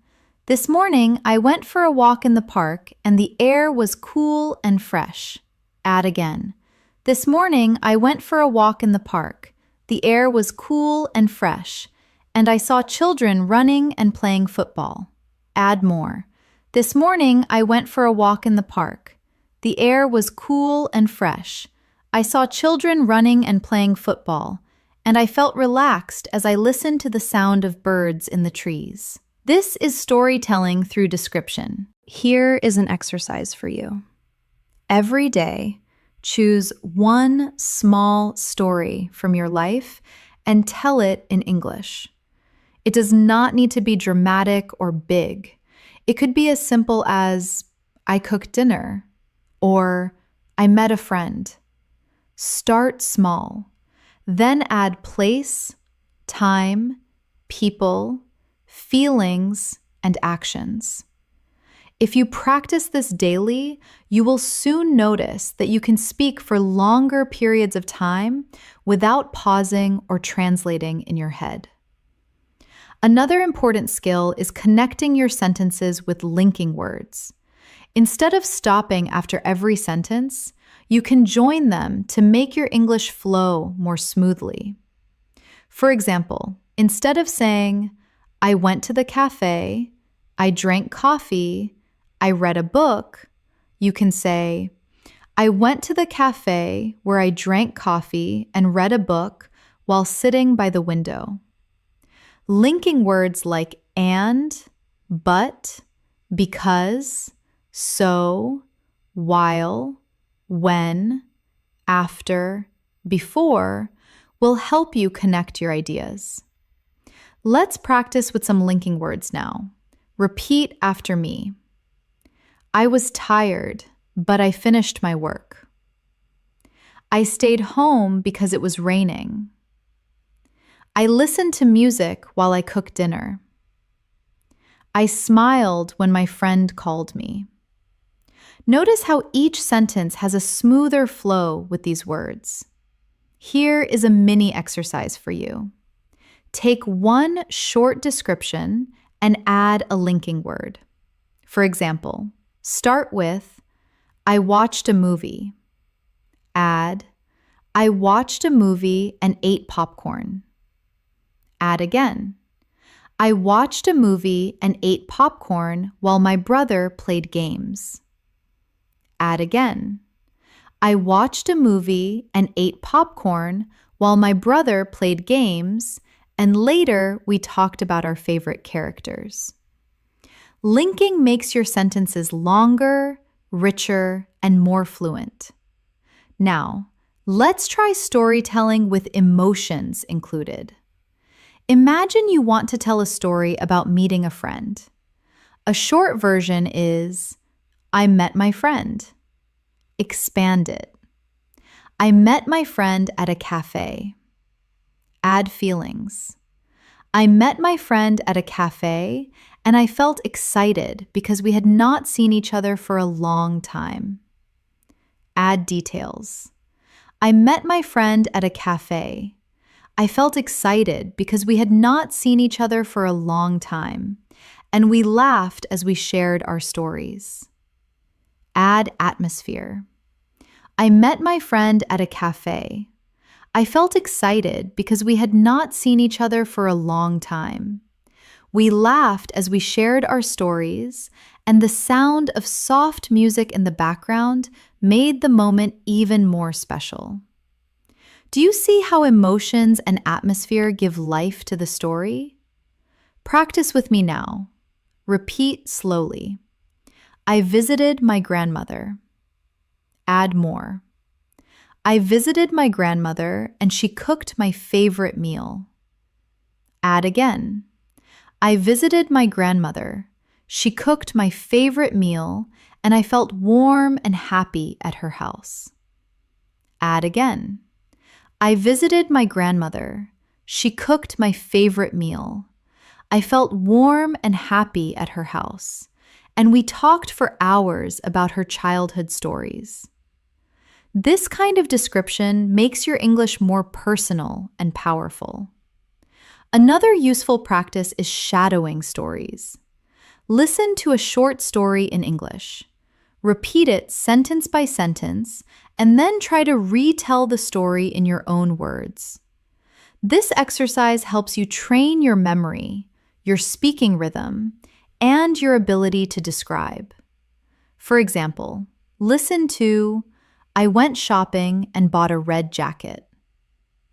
Speaker 1: This morning, I went for a walk in the park, and the air was cool and fresh. Add again. This morning, I went for a walk in the park. The air was cool and fresh, and I saw children running and playing football. Add more. This morning, I went for a walk in the park. The air was cool and fresh. I saw children running and playing football, and I felt relaxed as I listened to the sound of birds in the trees. This is storytelling through description. Here is an exercise for you. Every day, choose one small story from your life and tell it in English. It does not need to be dramatic or big. It could be as simple as, I cooked dinner, or I met a friend. Start small, then add place, time, people, feelings, and actions. If you practice this daily, you will soon notice that you can speak for longer periods of time without pausing or translating in your head. Another important skill is connecting your sentences with linking words. Instead of stopping after every sentence, you can join them to make your English flow more smoothly. For example, instead of saying, I went to the cafe, I drank coffee, I read a book, you can say, I went to the cafe where I drank coffee and read a book while sitting by the window. Linking words like and, but, because, so, while, when, after, before will help you connect your ideas. Let's practice with some linking words now. Repeat after me. I was tired, but I finished my work. I stayed home because it was raining. I listened to music while I cooked dinner. I smiled when my friend called me. Notice how each sentence has a smoother flow with these words. Here is a mini exercise for you. Take one short description and add a linking word. For example, start with, I watched a movie. Add, I watched a movie and ate popcorn. Add again, I watched a movie and ate popcorn while my brother played games. Add again, I watched a movie and ate popcorn while my brother played games, and later we talked about our favorite characters. Linking makes your sentences longer, richer, and more fluent. Now, let's try storytelling with emotions included. Imagine you want to tell a story about meeting a friend. A short version is, I met my friend. Expand it. I met my friend at a cafe. Add feelings. I met my friend at a cafe and I felt excited because we had not seen each other for a long time. Add details. I met my friend at a cafe. I felt excited because we had not seen each other for a long time, and we laughed as we shared our stories. Add atmosphere. I met my friend at a cafe. I felt excited because we had not seen each other for a long time. We laughed as we shared our stories, and the sound of soft music in the background made the moment even more special. Do you see how emotions and atmosphere give life to the story? Practice with me now. Repeat slowly. I visited my grandmother. Add more. I visited my grandmother and she cooked my favorite meal. Add again. I visited my grandmother. She cooked my favorite meal and I felt warm and happy at her house. Add again. I visited my grandmother. She cooked my favorite meal. I felt warm and happy at her house, and we talked for hours about her childhood stories. This kind of description makes your English more personal and powerful. Another useful practice is shadowing stories. Listen to a short story in English. Repeat it sentence by sentence, and then try to retell the story in your own words. This exercise helps you train your memory, your speaking rhythm, and your ability to describe. For example, listen to, I went shopping and bought a red jacket.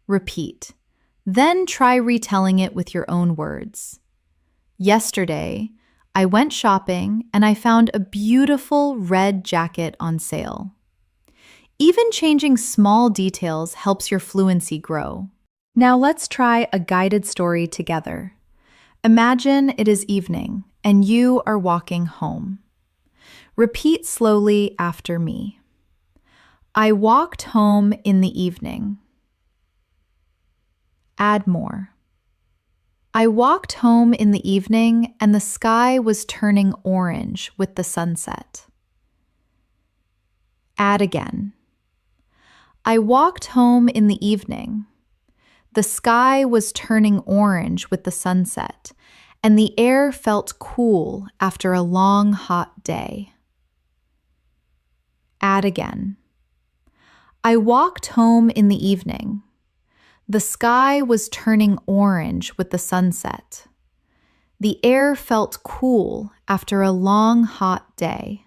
Speaker 1: Repeat. Then try retelling it with your own words. Yesterday, I went shopping and I found a beautiful red jacket on sale. Even changing small details helps your fluency grow. Now let's try a guided story together. Imagine it is evening and you are walking home. Repeat slowly after me. I walked home in the evening. Add more. I walked home in the evening and the sky was turning orange with the sunset. Add again. I walked home in the evening. The sky was turning orange with the sunset, and the air felt cool after a long, hot day. Add again. I walked home in the evening. The sky was turning orange with the sunset. The air felt cool after a long, hot day.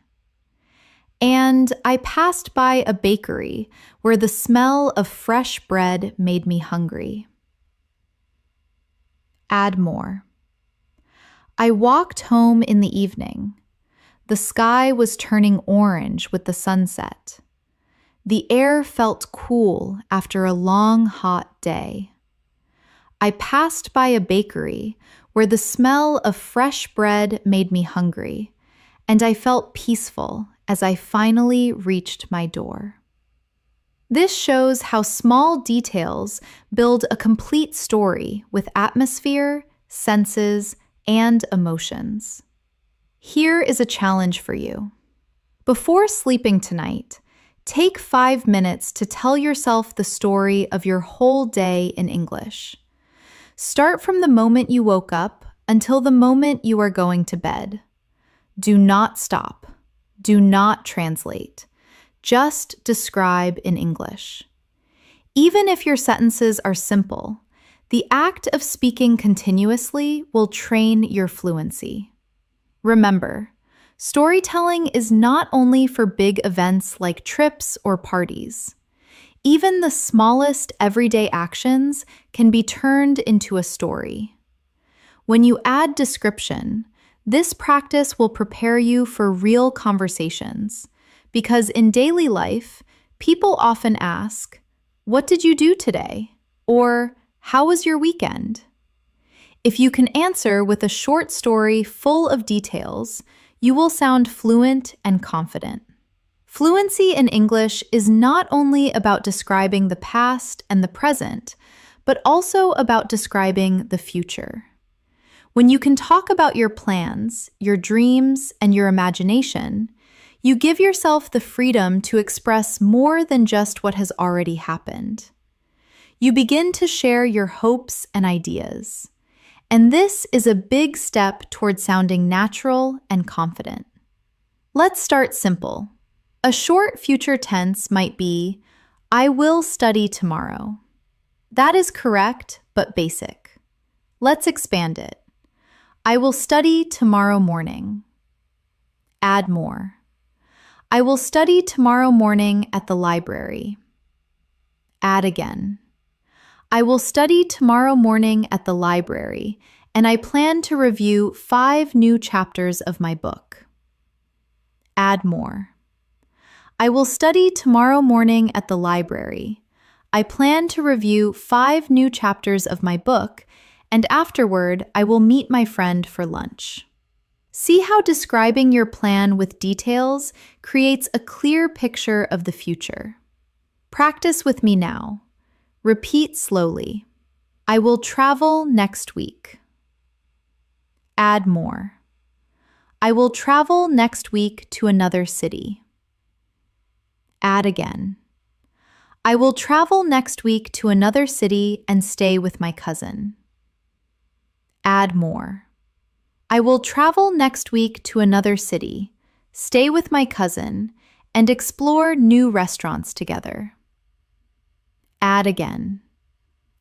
Speaker 1: And I passed by a bakery where the smell of fresh bread made me hungry. Add more. I walked home in the evening. The sky was turning orange with the sunset. The air felt cool after a long, hot day. I passed by a bakery where the smell of fresh bread made me hungry, and I felt peaceful as I finally reached my door. This shows how small details build a complete story with atmosphere, senses, and emotions. Here is a challenge for you. Before sleeping tonight, take 5 minutes to tell yourself the story of your whole day in English. Start from the moment you woke up until the moment you are going to bed. Do not stop. Do not translate. Just describe in English. Even if your sentences are simple, the act of speaking continuously will train your fluency. Remember, storytelling is not only for big events like trips or parties. Even the smallest everyday actions can be turned into a story. When you add description, this practice will prepare you for real conversations, because in daily life, people often ask, "What did you do today?" or "How was your weekend?" If you can answer with a short story full of details, you will sound fluent and confident. Fluency in English is not only about describing the past and the present, but also about describing the future. When you can talk about your plans, your dreams, and your imagination, you give yourself the freedom to express more than just what has already happened. You begin to share your hopes and ideas. And this is a big step toward sounding natural and confident. Let's start simple. A short future tense might be, I will study tomorrow. That is correct, but basic. Let's expand it. I will study tomorrow morning. Add more. I will study tomorrow morning at the library. Add again. I will study tomorrow morning at the library, and I plan to review 5 new chapters of my book. Add more. I will study tomorrow morning at the library. I plan to review 5 new chapters of my book, and afterward, I will meet my friend for lunch. See how describing your plan with details creates a clear picture of the future. Practice with me now. Repeat slowly. I will travel next week. Add more. I will travel next week to another city. Add again. I will travel next week to another city and stay with my cousin. Add more. I will travel next week to another city, stay with my cousin, and explore new restaurants together. Add again.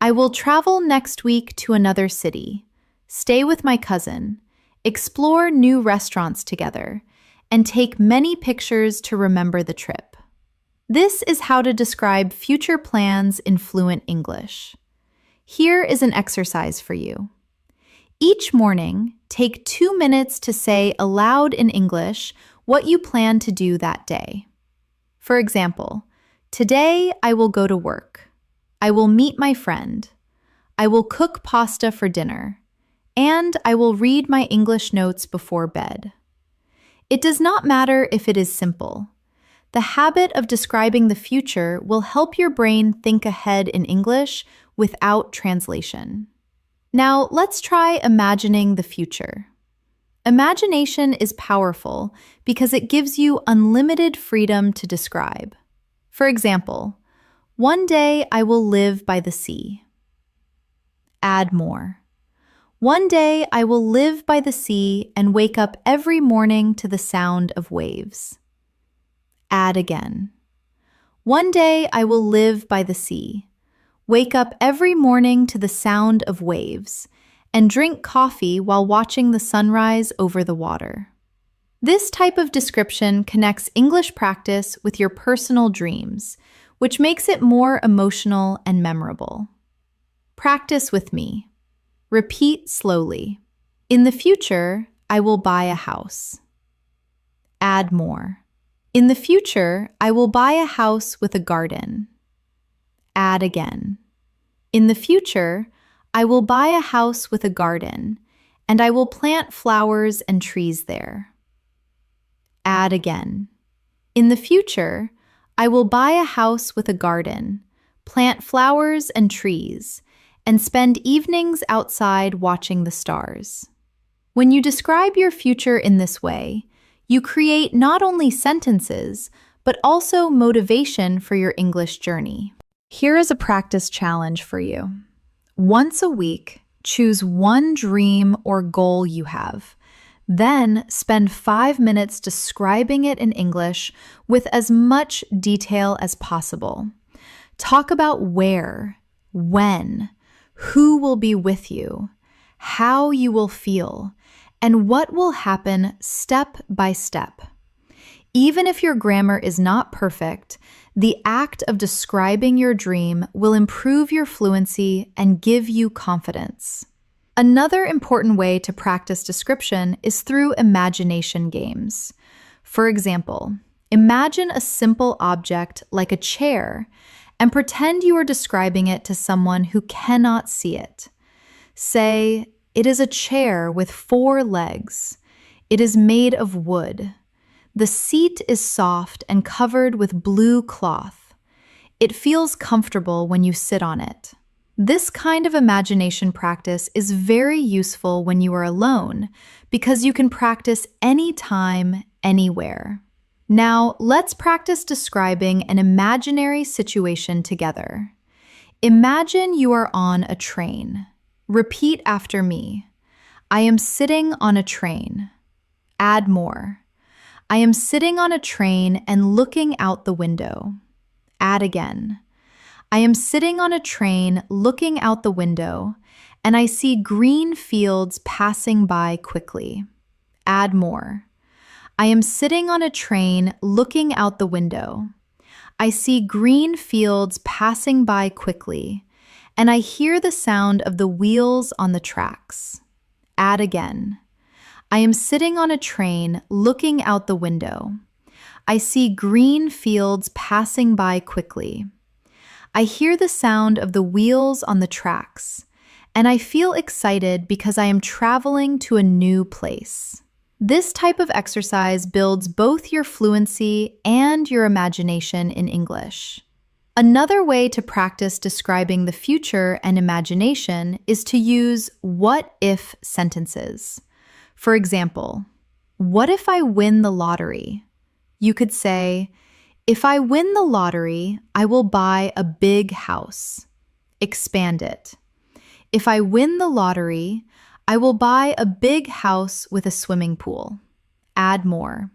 Speaker 1: I will travel next week to another city, stay with my cousin, explore new restaurants together, and take many pictures to remember the trip. This is how to describe future plans in fluent English. Here is an exercise for you. Each morning, take 2 minutes to say aloud in English what you plan to do that day. For example, today I will go to work. I will meet my friend. I will cook pasta for dinner. And I will read my English notes before bed. It does not matter if it is simple. The habit of describing the future will help your brain think ahead in English without translation. Now, let's try imagining the future. Imagination is powerful because it gives you unlimited freedom to describe. For example, one day I will live by the sea. Add more. One day I will live by the sea and wake up every morning to the sound of waves. Add again. One day I will live by the sea, wake up every morning to the sound of waves, and drink coffee while watching the sunrise over the water. This type of description connects English practice with your personal dreams, which makes it more emotional and memorable. Practice with me. Repeat slowly. In the future, I will buy a house. Add more. In the future, I will buy a house with a garden. Add again. In the future, I will buy a house with a garden, and I will plant flowers and trees there. Add again. In the future, I will buy a house with a garden, plant flowers and trees, and spend evenings outside watching the stars. When you describe your future in this way, you create not only sentences, but also motivation for your English journey. Here is a practice challenge for you. Once a week, choose one dream or goal you have. Then spend 5 minutes describing it in English with as much detail as possible. Talk about where, when, who will be with you, how you will feel, and what will happen step by step. Even if your grammar is not perfect, the act of describing your dream will improve your fluency and give you confidence. Another important way to practice description is through imagination games. For example, imagine a simple object like a chair and pretend you are describing it to someone who cannot see it. Say, "It is a chair with 4 legs. It is made of wood. The seat is soft and covered with blue cloth. It feels comfortable when you sit on it." This kind of imagination practice is very useful when you are alone because you can practice anytime, anywhere. Now, let's practice describing an imaginary situation together. Imagine you are on a train. Repeat after me. I am sitting on a train. Add more. I am sitting on a train and looking out the window. Add again. I am sitting on a train looking out the window, and I see green fields passing by quickly. Add more. I am sitting on a train looking out the window. I see green fields passing by quickly, and I hear the sound of the wheels on the tracks. Add again. I am sitting on a train looking out the window. I see green fields passing by quickly. I hear the sound of the wheels on the tracks, and I feel excited because I am traveling to a new place. This type of exercise builds both your fluency and your imagination in English. Another way to practice describing the future and imagination is to use what-if sentences. For example, what if I win the lottery? You could say, if I win the lottery, I will buy a big house. Expand it. If I win the lottery, I will buy a big house with a swimming pool. Add more.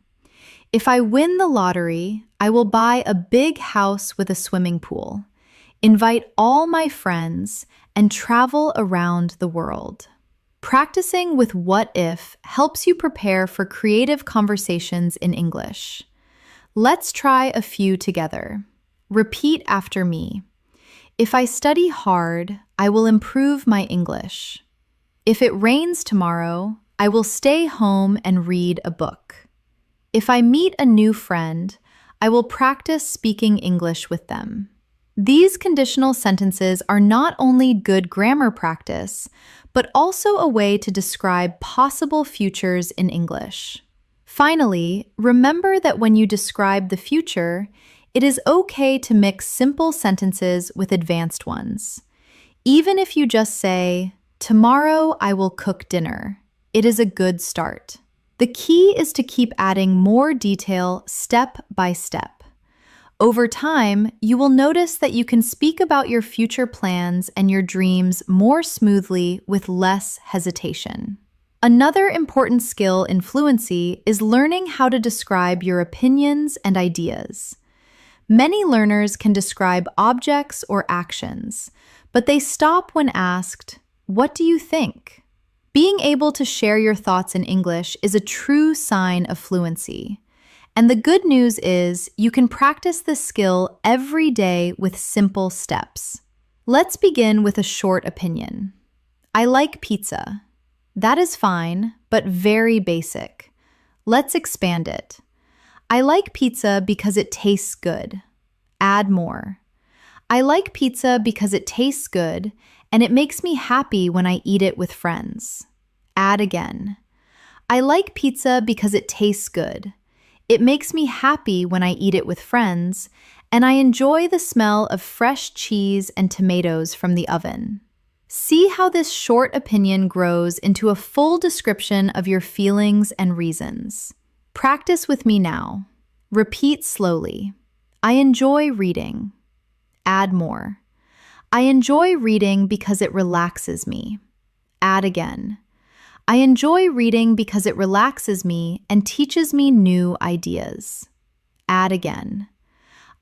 Speaker 1: If I win the lottery, I will buy a big house with a swimming pool, invite all my friends, and travel around the world. Practicing with what if helps you prepare for creative conversations in English. Let's try a few together. Repeat after me. If I study hard, I will improve my English. If it rains tomorrow, I will stay home and read a book. If I meet a new friend, I will practice speaking English with them. These conditional sentences are not only good grammar practice, but also a way to describe possible futures in English. Finally, remember that when you describe the future, it is okay to mix simple sentences with advanced ones. Even if you just say, tomorrow I will cook dinner, it is a good start. The key is to keep adding more detail step by step. Over time, you will notice that you can speak about your future plans and your dreams more smoothly with less hesitation. Another important skill in fluency is learning how to describe your opinions and ideas. Many learners can describe objects or actions, but they stop when asked, "What do you think?" Being able to share your thoughts in English is a true sign of fluency. And the good news is you can practice this skill every day with simple steps. Let's begin with a short opinion. I like pizza. That is fine, but very basic. Let's expand it. I like pizza because it tastes good. Add more. I like pizza because it tastes good and it makes me happy when I eat it with friends. Add again. I like pizza because it tastes good. It makes me happy when I eat it with friends, and I enjoy the smell of fresh cheese and tomatoes from the oven. See how this short opinion grows into a full description of your feelings and reasons. Practice with me now. Repeat slowly. I enjoy reading. Add more. I enjoy reading because it relaxes me. Add again. I enjoy reading because it relaxes me and teaches me new ideas. Add again.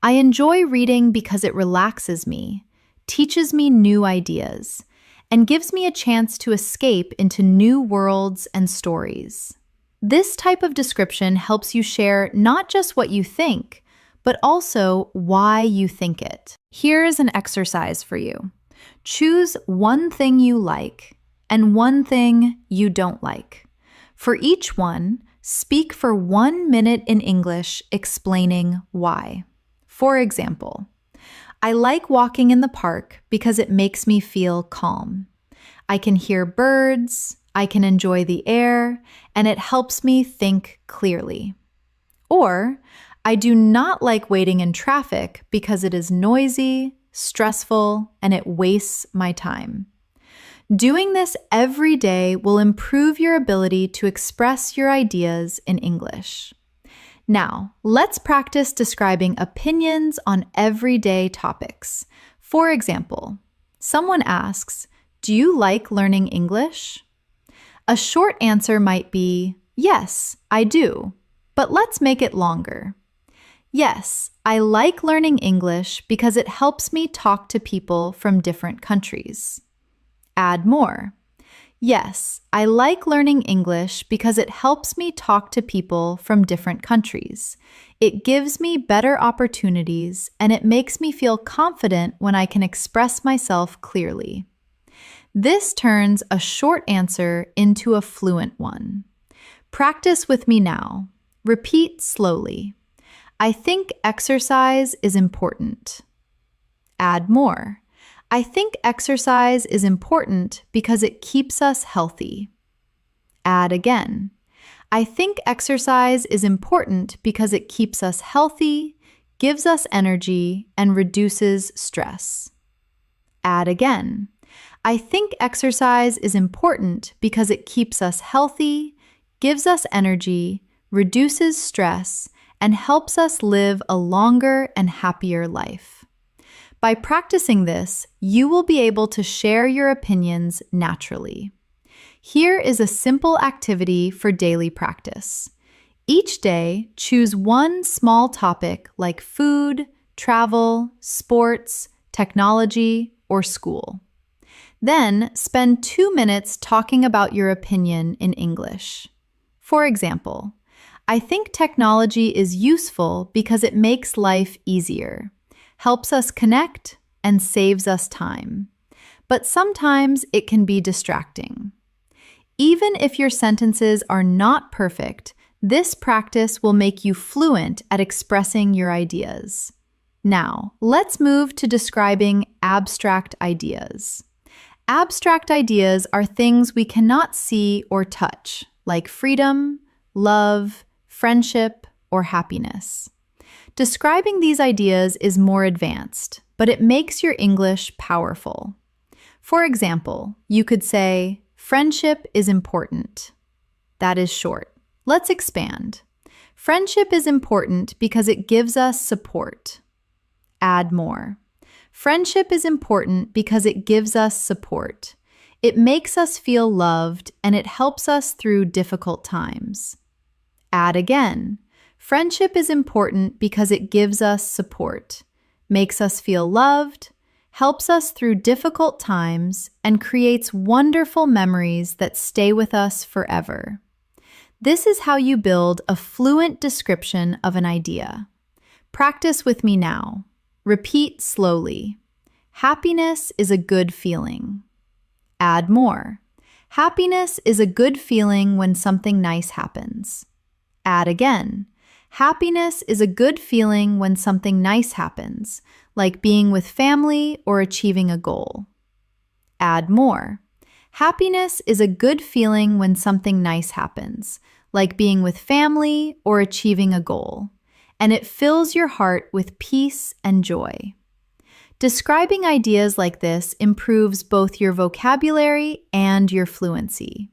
Speaker 1: I enjoy reading because it relaxes me, teaches me new ideas, and gives me a chance to escape into new worlds and stories. This type of description helps you share not just what you think, but also why you think it. Here's an exercise for you. Choose one thing you like and one thing you don't like. For each one, speak for 1 minute in English explaining why. For example, I like walking in the park because it makes me feel calm. I can hear birds, I can enjoy the air, and it helps me think clearly. Or, I do not like waiting in traffic because it is noisy, stressful, and it wastes my time. Doing this every day will improve your ability to express your ideas in English. Now, let's practice describing opinions on everyday topics. For example, someone asks, "Do you like learning English?" A short answer might be, "Yes, I do," but let's make it longer. Yes, I like learning English because it helps me talk to people from different countries. Add more. Yes, I like learning English because it helps me talk to people from different countries. It gives me better opportunities and it makes me feel confident when I can express myself clearly. This turns a short answer into a fluent one. Practice with me now. Repeat slowly. I think exercise is important. Add more. I think exercise is important because it keeps us healthy. Add again. I think exercise is important because it keeps us healthy, gives us energy, and reduces stress. Add again. I think exercise is important because it keeps us healthy, gives us energy, reduces stress, and helps us live a longer and happier life. By practicing this, you will be able to share your opinions naturally. Here is a simple activity for daily practice. Each day, choose one small topic like food, travel, sports, technology, or school. Then, spend 2 minutes talking about your opinion in English. For example, I think technology is useful because it makes life easier, helps us connect, and saves us time. But sometimes it can be distracting. Even if your sentences are not perfect, this practice will make you fluent at expressing your ideas. Now, let's move to describing abstract ideas. Abstract ideas are things we cannot see or touch, like freedom, love, friendship, or happiness. Describing these ideas is more advanced, but it makes your English powerful. For example, you could say, friendship is important. That is short. Let's expand. Friendship is important because it gives us support. Add more. Friendship is important because it gives us support. It makes us feel loved and it helps us through difficult times. Add again. Friendship is important because it gives us support, makes us feel loved, helps us through difficult times, and creates wonderful memories that stay with us forever. This is how you build a fluent description of an idea. Practice with me now. Repeat slowly. Happiness is a good feeling. Add more. Happiness is a good feeling when something nice happens. Add again. Happiness is a good feeling when something nice happens, like being with family or achieving a goal. Add more. Happiness is a good feeling when something nice happens, like being with family or achieving a goal, and it fills your heart with peace and joy. Describing ideas like this improves both your vocabulary and your fluency.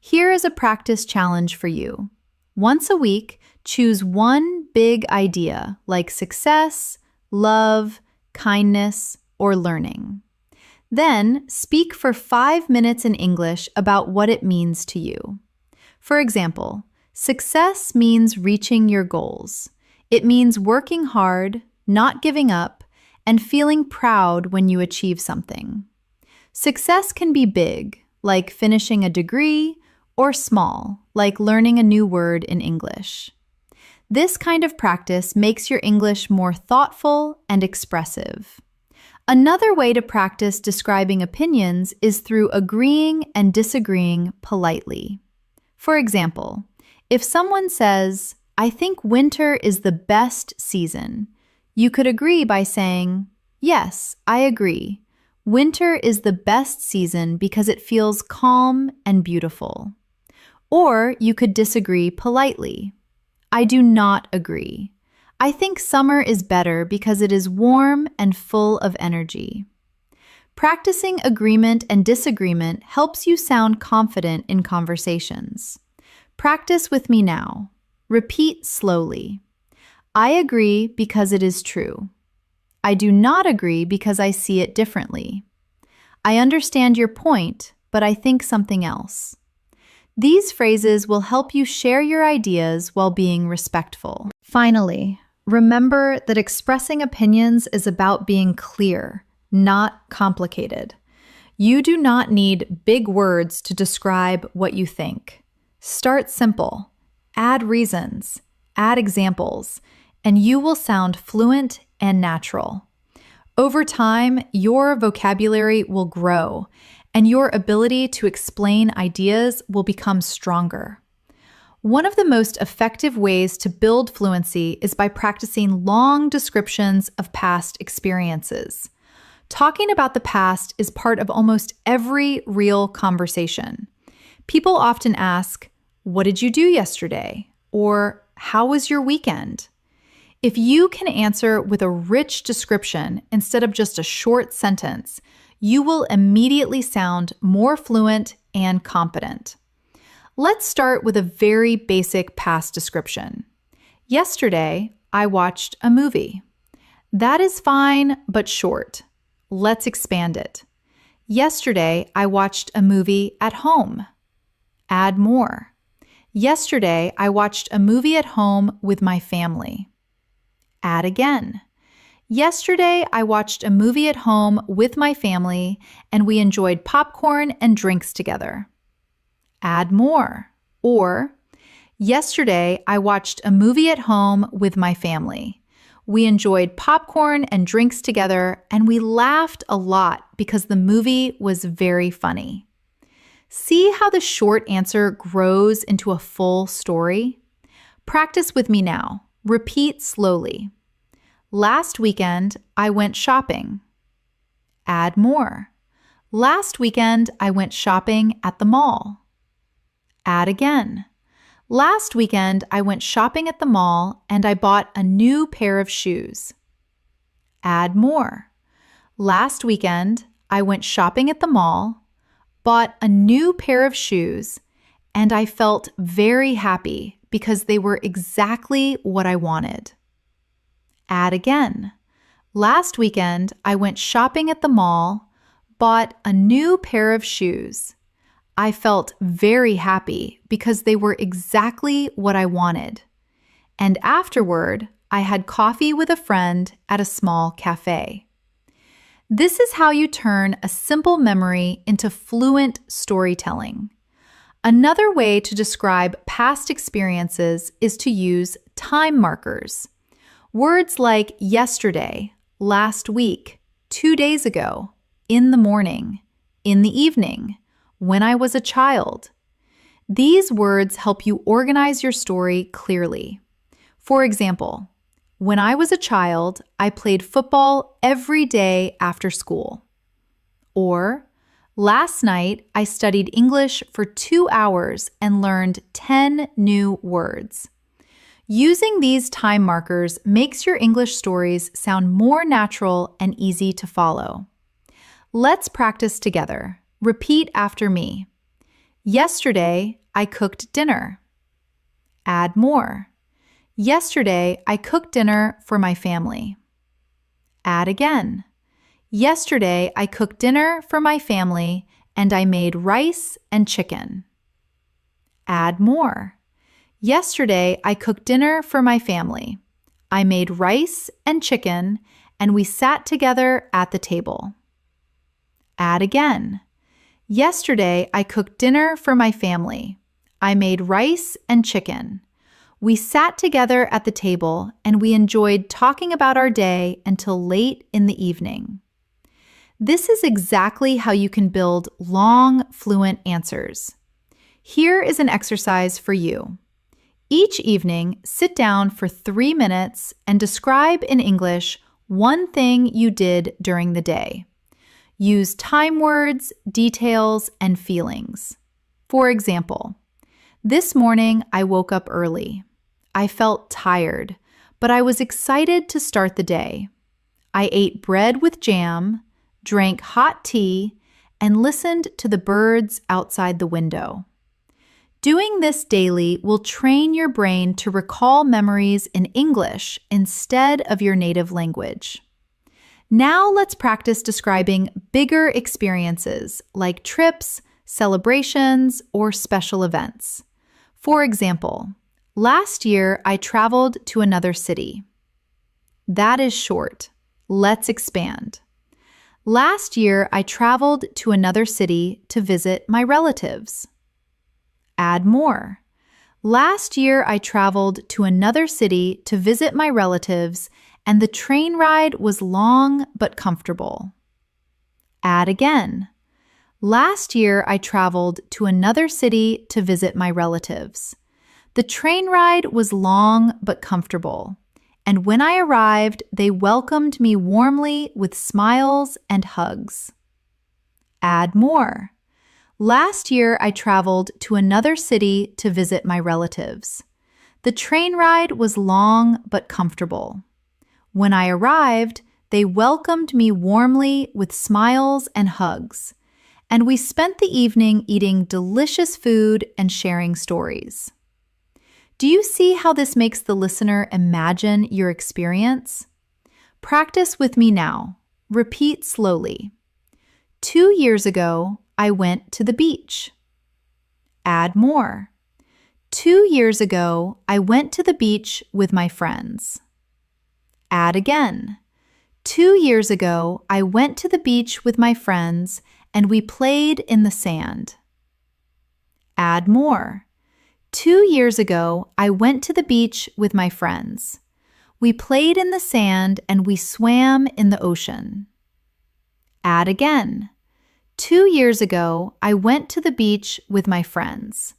Speaker 1: Here is a practice challenge for you. Once a week, choose one big idea like success, love, kindness, or learning. Then, speak for 5 minutes in English about what it means to you. For example, success means reaching your goals. It means working hard, not giving up, and feeling proud when you achieve something. Success can be big, like finishing a degree, or small, like learning a new word in English. This kind of practice makes your English more thoughtful and expressive. Another way to practice describing opinions is through agreeing and disagreeing politely. For example, if someone says, I think winter is the best season, you could agree by saying, yes, I agree. Winter is the best season because it feels calm and beautiful. Or you could disagree politely. I do not agree. I think summer is better because it is warm and full of energy. Practicing agreement and disagreement helps you sound confident in conversations. Practice with me now. Repeat slowly. I agree because it is true. I do not agree because I see it differently. I understand your point, but I think something else. These phrases will help you share your ideas while being respectful. Finally, remember that expressing opinions is about being clear, not complicated. You do not need big words to describe what you think. Start simple. Add reasons, add examples, and you will sound fluent and natural. Over time, your vocabulary will grow, and your ability to explain ideas will become stronger. One of the most effective ways to build fluency is by practicing long descriptions of past experiences. Talking about the past is part of almost every real conversation. People often ask, "What did you do yesterday?" or "How was your weekend?" If you can answer with a rich description instead of just a short sentence, you will immediately sound more fluent and confident. Let's start with a very basic past description. Yesterday, I watched a movie. That is fine, but short. Let's expand it. Yesterday, I watched a movie at home. Add more. Yesterday, I watched a movie at home with my family. Add again. Yesterday, I watched a movie at home with my family, and we enjoyed popcorn and drinks together. Add more. Or, yesterday, I watched a movie at home with my family. We enjoyed popcorn and drinks together, and we laughed a lot because the movie was very funny. See how the short answer grows into a full story? Practice with me now. Repeat slowly. Last weekend, I went shopping. Add more. Last weekend, I went shopping at the mall. Add again. Last weekend, I went shopping at the mall and I bought a new pair of shoes. Add more. Last weekend, I went shopping at the mall, bought a new pair of shoes, and I felt very happy because they were exactly what I wanted. Add again. Last weekend, I went shopping at the mall, bought a new pair of shoes. I felt very happy because they were exactly what I wanted. And afterward, I had coffee with a friend at a small cafe. This is how you turn a simple memory into fluent storytelling. Another way to describe past experiences is to use time markers. Words like yesterday, last week, 2 days ago, in the morning, in the evening, when I was a child. These words help you organize your story clearly. For example, when I was a child, I played football every day after school. Or, last night, I studied English for 2 hours and learned 10 new words. Using these time markers makes your English stories sound more natural and easy to follow. Let's practice together. Repeat after me. Yesterday, I cooked dinner. Add more. Yesterday, I cooked dinner for my family. Add again. Yesterday, I cooked dinner for my family and I made rice and chicken. Add more. Yesterday, I cooked dinner for my family. I made rice and chicken and we sat together at the table. Add again. Yesterday, I cooked dinner for my family. I made rice and chicken. We sat together at the table and we enjoyed talking about our day until late in the evening. This is exactly how you can build long, fluent answers. Here is an exercise for you. Each evening, sit down for 3 minutes and describe in English one thing you did during the day. Use time words, details, and feelings. For example, this morning I woke up early. I felt tired, but I was excited to start the day. I ate bread with jam, drank hot tea, and listened to the birds outside the window. Doing this daily will train your brain to recall memories in English instead of your native language. Now let's practice describing bigger experiences like trips, celebrations, or special events. For example, last year I traveled to another city. That is short. Let's expand. Last year I traveled to another city to visit my relatives. Add more. Last year I traveled to another city to visit my relatives and the train ride was long but comfortable. Add again. Last year, I traveled to another city to visit my relatives. The train ride was long but comfortable, and when I arrived, they welcomed me warmly with smiles and hugs. Add more. Last year, I traveled to another city to visit my relatives. The train ride was long but comfortable. When I arrived, they welcomed me warmly with smiles and hugs, and we spent the evening eating delicious food and sharing stories. Do you see how this makes the listener imagine your experience? Practice with me now. Repeat slowly. 2 years ago, I went to the beach. Add more. 2 years ago, I went to the beach with my friends. Add again. 2 years ago, I went to the beach with my friends and we played in the sand. Add more. 2 years ago, I went to the beach with my friends. We played in the sand and we swam in the ocean. Add again. 2 years ago, I went to the beach with my friends.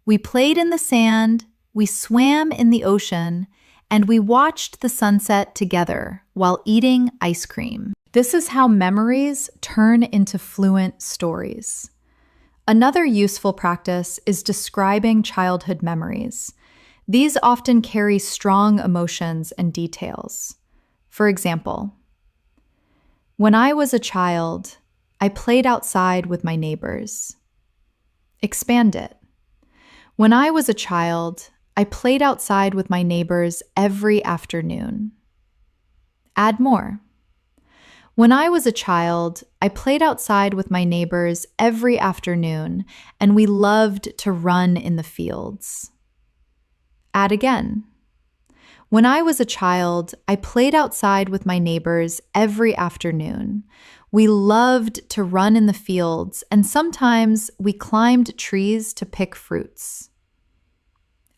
Speaker 1: We played in the sand, we swam in the ocean, and we watched the sunset together while eating ice cream. This is how memories turn into fluent stories. Another useful practice is describing childhood memories. These often carry strong emotions and details. For example, when I was a child, I played outside with my neighbors. Expand it. When I was a child, I played outside with my neighbors every afternoon. Add more. When I was a child, I played outside with my neighbors every afternoon, and we loved to run in the fields. Add again. When I was a child, I played outside with my neighbors every afternoon. We loved to run in the fields, and sometimes we climbed trees to pick fruits.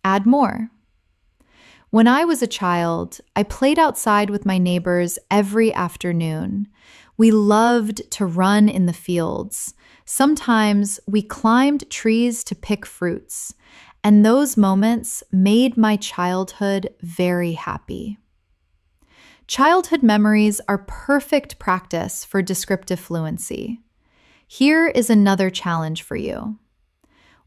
Speaker 1: Add more. When I was a child, I played outside with my neighbors every afternoon. We loved to run in the fields. Sometimes we climbed trees to pick fruits, and those moments made my childhood very happy. Childhood memories are perfect practice for descriptive fluency. Here is another challenge for you.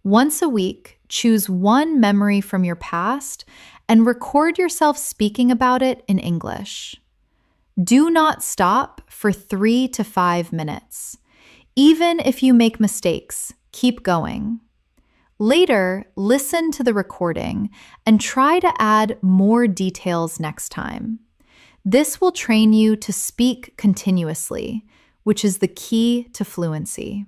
Speaker 1: Once a week, choose one memory from your past and record yourself speaking about it in English. Do not stop for 3 to 5 minutes. Even if you make mistakes, keep going. Later, listen to the recording and try to add more details next time. This will train you to speak continuously, which is the key to fluency.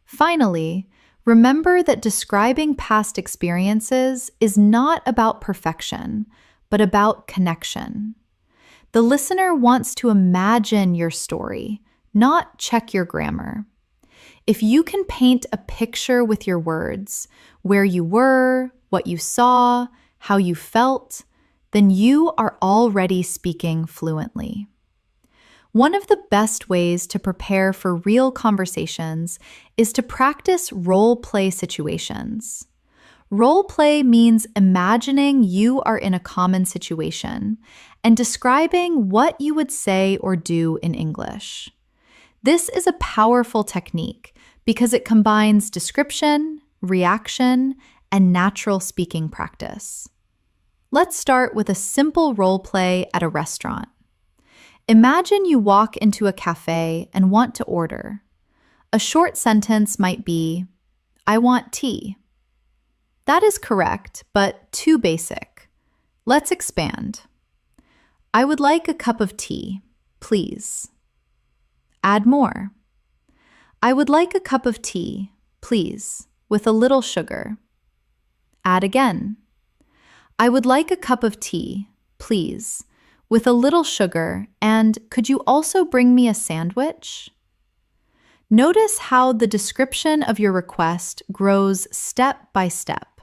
Speaker 1: Finally, remember that describing past experiences is not about perfection, but about connection. The listener wants to imagine your story, not check your grammar. If you can paint a picture with your words, where you were, what you saw, how you felt, then you are already speaking fluently. One of the best ways to prepare for real conversations is to practice role-play situations. Role-play means imagining you are in a common situation and describing what you would say or do in English. This is a powerful technique because it combines description, reaction, and natural speaking practice. Let's start with a simple role-play at a restaurant. Imagine you walk into a cafe and want to order. A short sentence might be, "I want tea." That is correct, but too basic. Let's expand. "I would like a cup of tea, please." Add more. "I would like a cup of tea, please, with a little sugar." Add again. "I would like a cup of tea, please, with a little sugar, and could you also bring me a sandwich?" Notice how the description of your request grows step by step.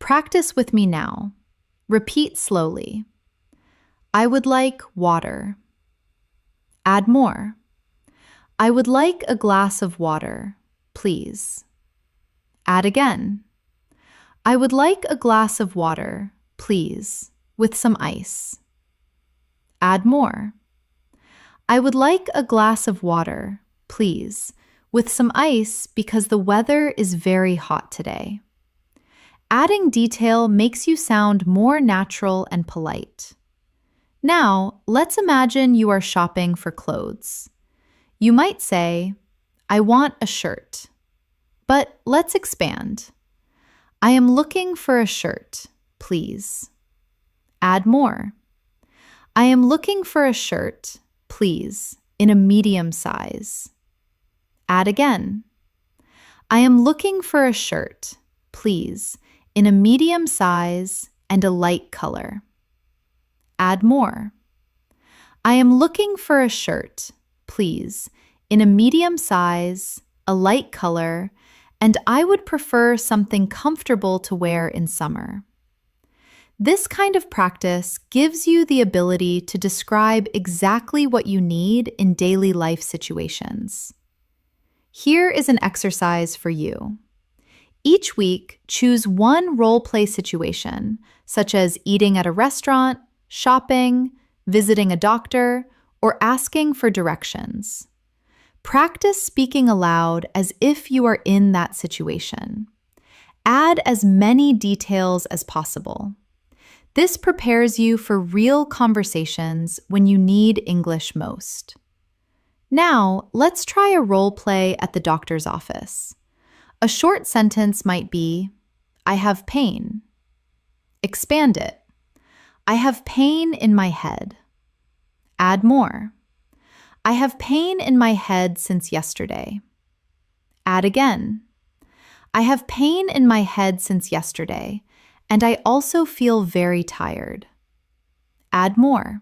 Speaker 1: Practice with me now. Repeat slowly. "I would like water." Add more. "I would like a glass of water, please." Add again. I would like a glass of water, please, with some ice. Add more. I would like a glass of water, please, with some ice because the weather is very hot today. Adding detail makes you sound more natural and polite. Now, let's imagine you are shopping for clothes. You might say, I want a shirt. But let's expand. I am looking for a shirt, please. Add more. I am looking for a shirt, please, in a medium size. Add again. I am looking for a shirt, please, in a medium size and a light color. Add more. I am looking for a shirt, please, in a medium size, a light color, and I would prefer something comfortable to wear in summer. This kind of practice gives you the ability to describe exactly what you need in daily life situations. Here is an exercise for you. Each week, choose one role-play situation, such as eating at a restaurant, shopping, visiting a doctor, or asking for directions. Practice speaking aloud as if you are in that situation. Add as many details as possible. This prepares you for real conversations when you need English most. Now, let's try a role play at the doctor's office. A short sentence might be, I have pain. Expand it. I have pain in my head. Add more. I have pain in my head since yesterday. Add again. I have pain in my head since yesterday, and I also feel very tired. Add more.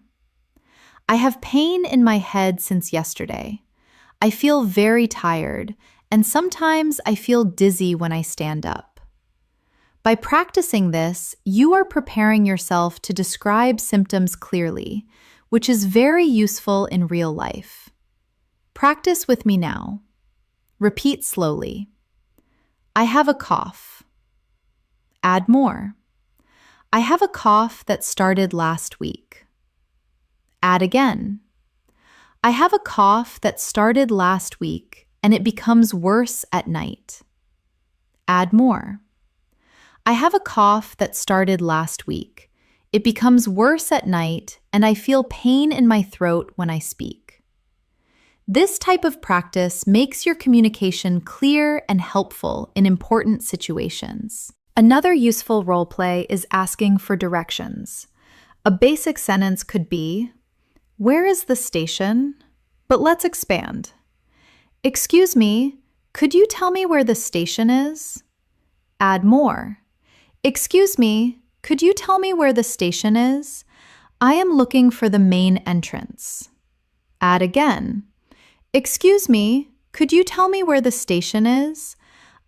Speaker 1: I have pain in my head since yesterday. I feel very tired, and sometimes I feel dizzy when I stand up. By practicing this, you are preparing yourself to describe symptoms clearly, which is very useful in real life. Practice with me now. Repeat slowly. I have a cough. Add more. I have a cough that started last week. Add again. I have a cough that started last week and it becomes worse at night. Add more. I have a cough that started last week. It becomes worse at night, and I feel pain in my throat when I speak. This type of practice makes your communication clear and helpful in important situations. Another useful role play is asking for directions. A basic sentence could be, where is the station? But let's expand. Excuse me, could you tell me where the station is? Add more. Excuse me, could you tell me where the station is? I am looking for the main entrance. Add again. Excuse me, could you tell me where the station is?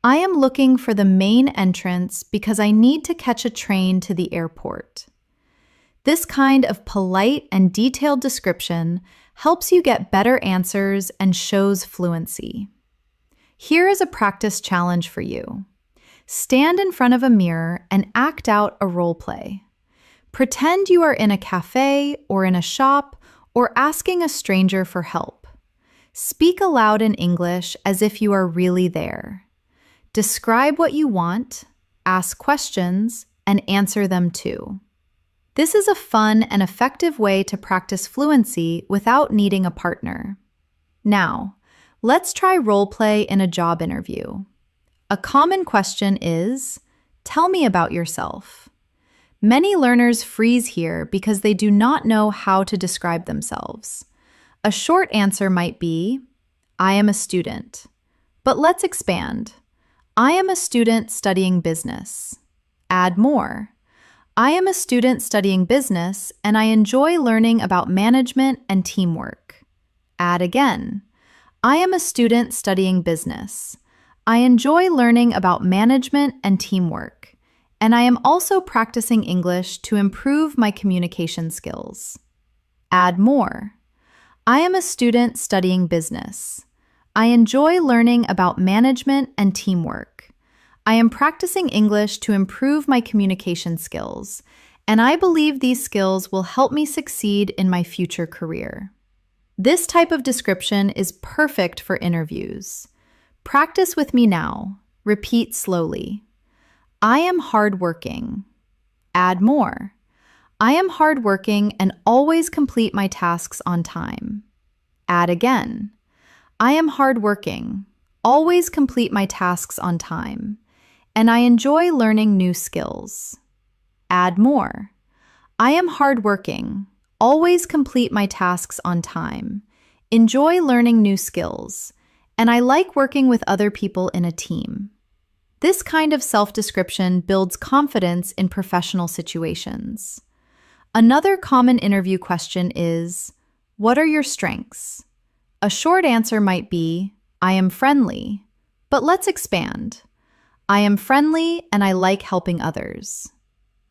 Speaker 1: I am looking for the main entrance because I need to catch a train to the airport. This kind of polite and detailed description helps you get better answers and shows fluency. Here is a practice challenge for you. Stand in front of a mirror and act out a role play. Pretend you are in a cafe or in a shop or asking a stranger for help. Speak aloud in English as if you are really there. Describe what you want, ask questions, and answer them too. This is a fun and effective way to practice fluency without needing a partner. Now, let's try role play in a job interview. A common question is, tell me about yourself. Many learners freeze here because they do not know how to describe themselves. A short answer might be, I am a student. But let's expand. I am a student studying business. Add more. I am a student studying business and I enjoy learning about management and teamwork. Add again. I am a student studying business. I enjoy learning about management and teamwork, and I am also practicing English to improve my communication skills. Add more. I am a student studying business. I enjoy learning about management and teamwork. I am practicing English to improve my communication skills, and I believe these skills will help me succeed in my future career. This type of description is perfect for interviews. Practice with me now. Repeat slowly. I am hardworking. Add more. I am hardworking and always complete my tasks on time. Add again. I am hardworking, always complete my tasks on time, and I enjoy learning new skills. Add more. I am hardworking, always complete my tasks on time, enjoy learning new skills, and I like working with other people in a team. This kind of self-description builds confidence in professional situations. Another common interview question is, what are your strengths? A short answer might be, I am friendly, but let's expand. I am friendly and I like helping others.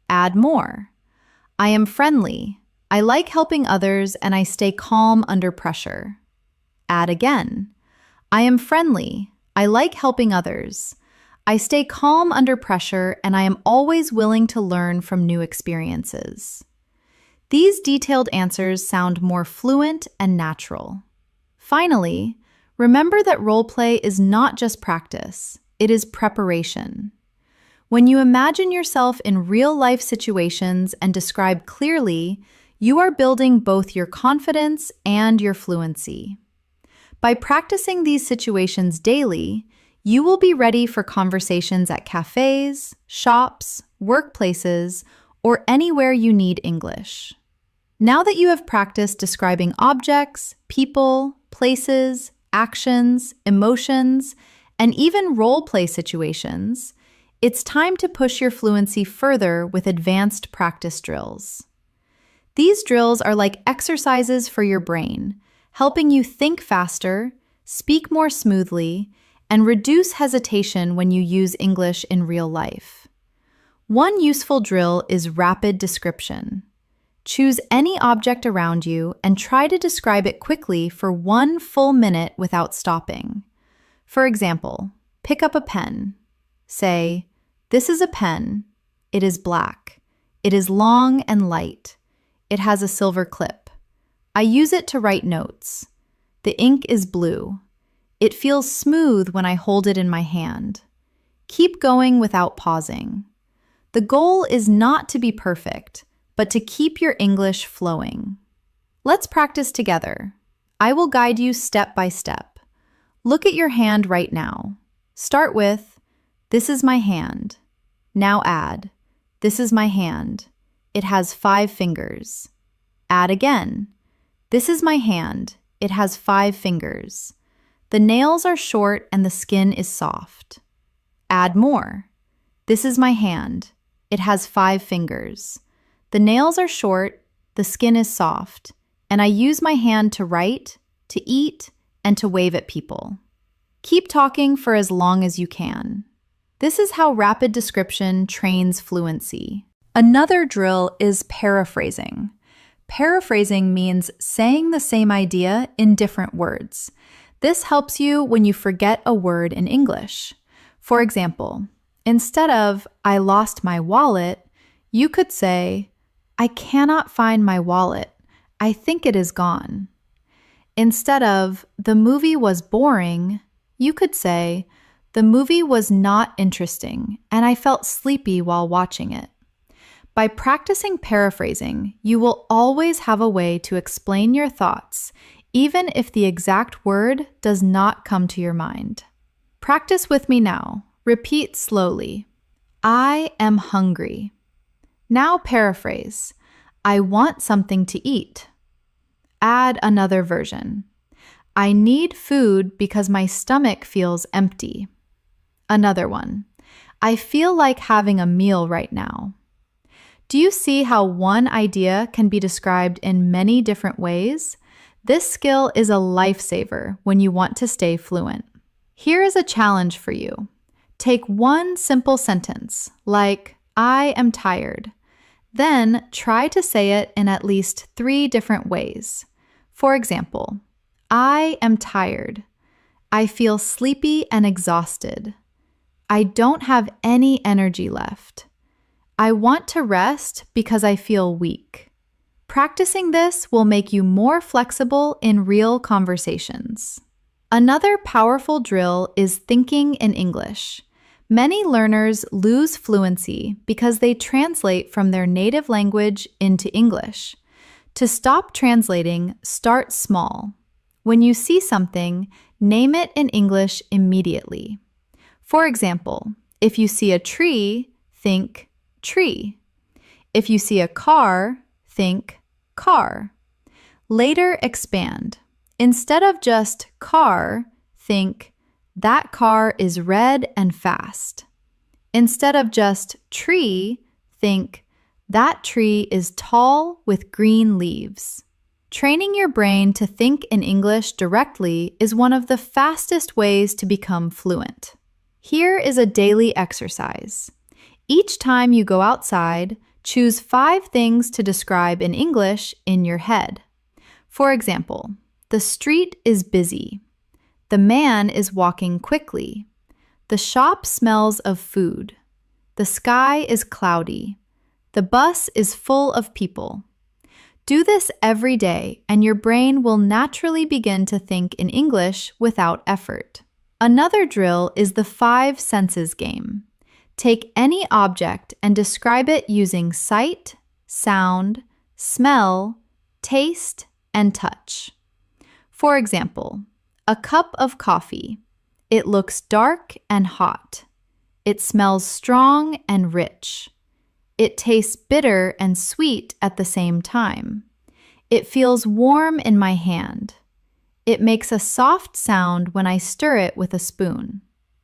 Speaker 1: Add more. I am friendly, I like helping others and I stay calm under pressure. Add again. I am friendly, I like helping others. I stay calm under pressure and I am always willing to learn from new experiences. These detailed answers sound more fluent and natural. Finally, remember that role play is not just practice, it is preparation. When you imagine yourself in real-life situations and describe clearly, you are building both your confidence and your fluency. By practicing these situations daily, you will be ready for conversations at cafes, shops, workplaces, or anywhere you need English. Now that you have practiced describing objects, people, places, actions, emotions, and even role-play situations, it's time to push your fluency further with advanced practice drills. These drills are like exercises for your brain, helping you think faster, speak more smoothly, and reduce hesitation when you use English in real life. One useful drill is rapid description. Choose any object around you and try to describe it quickly for 1 full minute without stopping. For example, pick up a pen. Say, "This is a pen. It is black. It is long and light. It has a silver clip. I use it to write notes. The ink is blue. It feels smooth when I hold it in my hand." Keep going without pausing. The goal is not to be perfect, but to keep your English flowing. Let's practice together. I will guide you step by step. Look at your hand right now. Start with, "This is my hand." Now add, "This is my hand. It has 5 fingers." Add again, "This is my hand. It has 5 fingers. The nails are short and the skin is soft." Add more. "This is my hand. It has 5 fingers. The nails are short, the skin is soft, and I use my hand to write, to eat, and to wave at people." Keep talking for as long as you can. This is how rapid description trains fluency. Another drill is paraphrasing. Paraphrasing means saying the same idea in different words. This helps you when you forget a word in English. For example, instead of "I lost my wallet," you could say, "I cannot find my wallet. I think it is gone." Instead of "the movie was boring," you could say, "The movie was not interesting, and I felt sleepy while watching it." By practicing paraphrasing, you will always have a way to explain your thoughts, even if the exact word does not come to your mind. Practice with me now. Repeat slowly. I am hungry. Now paraphrase. I want something to eat. Add another version. I need food because my stomach feels empty. Another one. I feel like having a meal right now. Do you see how one idea can be described in many different ways? This skill is a lifesaver when you want to stay fluent. Here is a challenge for you. Take one simple sentence, like, "I am tired." Then try to say it in at least 3 different ways. For example, I am tired. I feel sleepy and exhausted. I don't have any energy left. I want to rest because I feel weak. Practicing this will make you more flexible in real conversations. Another powerful drill is thinking in English. Many learners lose fluency because they translate from their native language into English. To stop translating, start small. When you see something, name it in English immediately. For example, if you see a tree, think tree. If you see a car, think car. Later, expand. Instead of just car, think that car is red and fast. Instead of just tree, think that tree is tall with green leaves. Training your brain to think in English directly is one of the fastest ways to become fluent. Here is a daily exercise. Each time you go outside, choose 5 things to describe in English in your head. For example, the street is busy. The man is walking quickly. The shop smells of food. The sky is cloudy. The bus is full of people. Do this every day, and your brain will naturally begin to think in English without effort. Another drill is the 5 senses game. Take any object and describe it using sight, sound, smell, taste, and touch. For example, a cup of coffee. It looks dark and hot. It smells strong and rich. It tastes bitter and sweet at the same time. It feels warm in my hand. It makes a soft sound when I stir it with a spoon.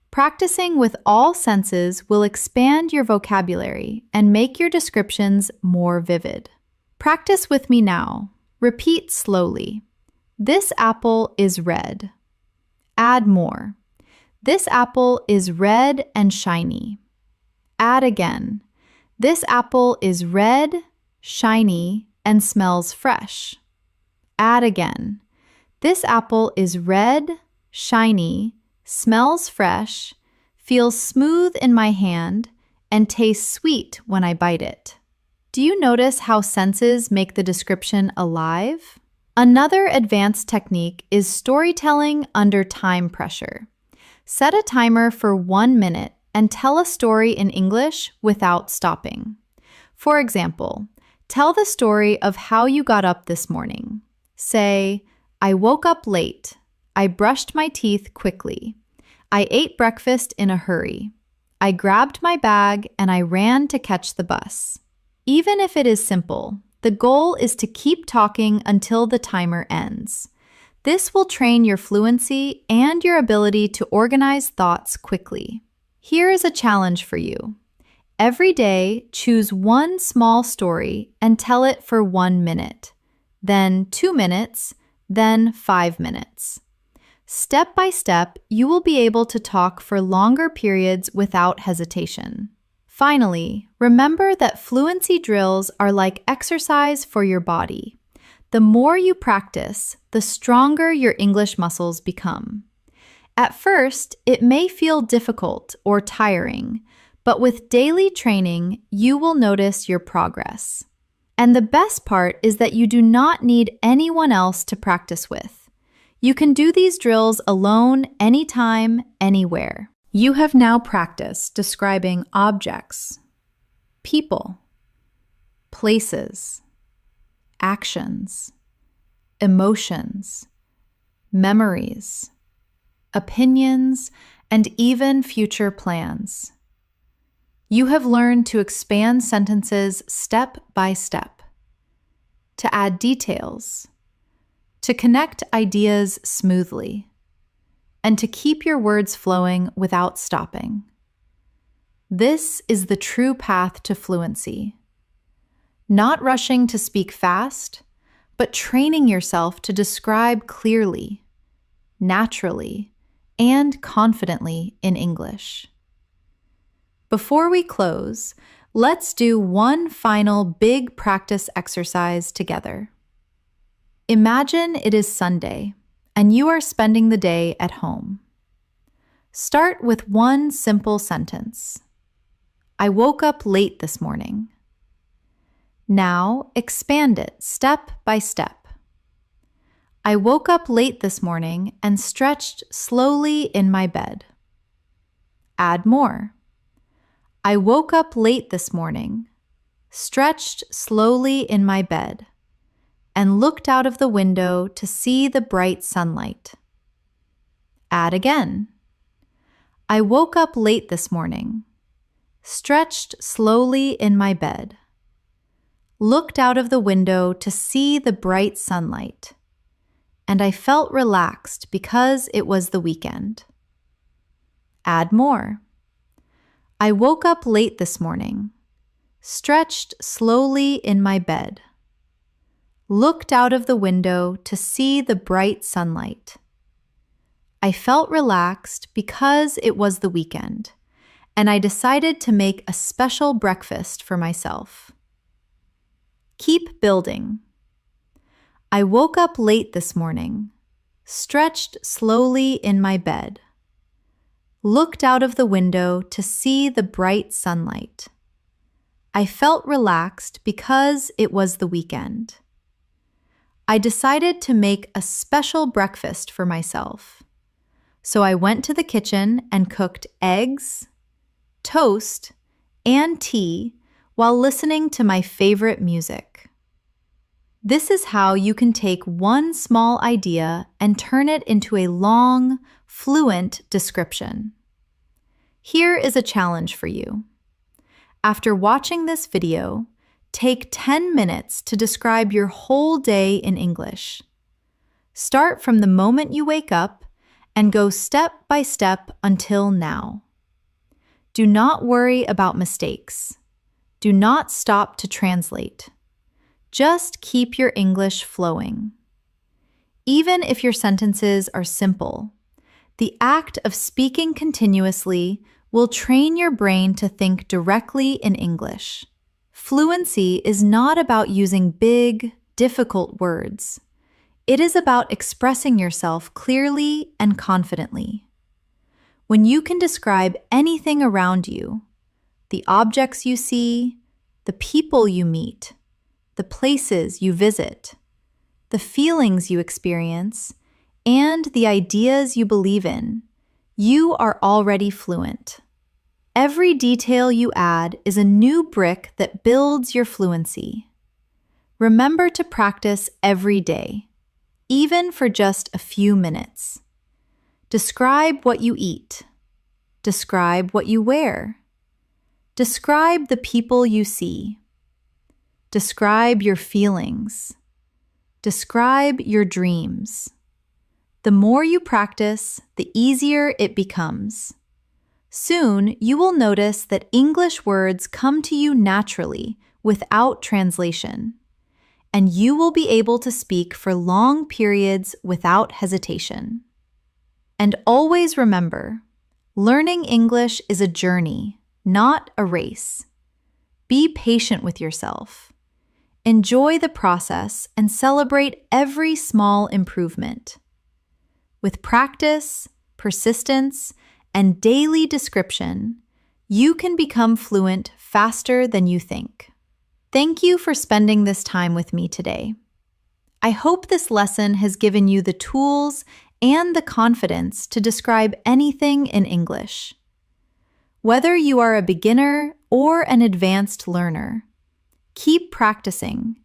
Speaker 1: Practicing with all senses will expand your vocabulary and make your descriptions more vivid. Practice with me now. Repeat slowly. This apple is red. Add more. This apple is red and shiny. Add again. This apple is red, shiny, and smells fresh. Add again. This apple is red, shiny, smells fresh, feels smooth in my hand, and tastes sweet when I bite it. Do you notice how senses make the description alive? Another advanced technique is storytelling under time pressure. Set a timer for 1 minute and tell a story in English without stopping. For example, tell the story of how you got up this morning. Say, I woke up late. I brushed my teeth quickly. I ate breakfast in a hurry. I grabbed my bag and I ran to catch the bus. Even if it is simple, the goal is to keep talking until the timer ends. This will train your fluency and your ability to organize thoughts quickly. Here is a challenge for you. Every day, choose one small story and tell it for 1 minute, then 2 minutes, then 5 minutes. Step by step, you will be able to talk for longer periods without hesitation. Finally, remember that fluency drills are like exercise for your body. The more you practice, the stronger your English muscles become. At first, it may feel difficult or tiring, but with daily training, you will notice your progress. And the best part is that you do not need anyone else to practice with. You can do these drills alone, anytime, anywhere. You have now practiced describing objects, people, places, actions, emotions, memories, opinions, and even future plans. You have learned to expand sentences step by step, to add details, to connect ideas smoothly, and to keep your words flowing without stopping. This is the true path to fluency. Not rushing to speak fast, but training yourself to describe clearly, naturally, and confidently in English. Before we close, let's do one final big practice exercise together. Imagine it is Sunday, and you are spending the day at home. Start with one simple sentence. I woke up late this morning. Now expand it step by step. I woke up late this morning and stretched slowly in my bed. Add more. I woke up late this morning, stretched slowly in my bed, and looked out of the window to see the bright sunlight. Add again. I woke up late this morning, stretched slowly in my bed, looked out of the window to see the bright sunlight, and I felt relaxed because it was the weekend. Add more. I woke up late this morning, stretched slowly in my bed, looked out of the window to see the bright sunlight. I felt relaxed because it was the weekend, and I decided to make a special breakfast for myself. Keep building. I woke up late this morning, stretched slowly in my bed, looked out of the window to see the bright sunlight. I felt relaxed because it was the weekend. I decided to make a special breakfast for myself. So I went to the kitchen and cooked eggs, toast, and tea while listening to my favorite music. This is how you can take one small idea and turn it into a long, fluent description. Here is a challenge for you. After watching this video, take 10 minutes to describe your whole day in English. Start from the moment you wake up and go step by step until now. Do not worry about mistakes. Do not stop to translate. Just keep your English flowing. Even if your sentences are simple, the act of speaking continuously will train your brain to think directly in English. Fluency is not about using big, difficult words. It is about expressing yourself clearly and confidently. When you can describe anything around you, the objects you see, the people you meet, the places you visit, the feelings you experience, and the ideas you believe in, you are already fluent. Every detail you add is a new brick that builds your fluency. Remember to practice every day, even for just a few minutes. Describe what you eat. Describe what you wear. Describe the people you see. Describe your feelings. Describe your dreams. The more you practice, the easier it becomes. Soon, you will notice that English words come to you naturally without translation, and you will be able to speak for long periods without hesitation. And always remember, learning English is a journey, not a race. Be patient with yourself. Enjoy the process and celebrate every small improvement. With practice, persistence, and daily description, you can become fluent faster than you think. Thank you for spending this time with me today. I hope this lesson has given you the tools and the confidence to describe anything in English. Whether you are a beginner or an advanced learner, keep practicing,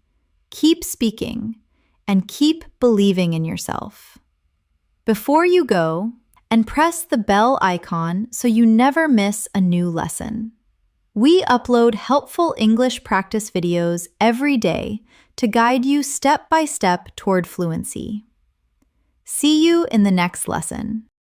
Speaker 1: keep speaking, and keep believing in yourself. Before you go, and press the bell icon so you never miss a new lesson. We upload helpful English practice videos every day to guide you step by step toward fluency. See you in the next lesson.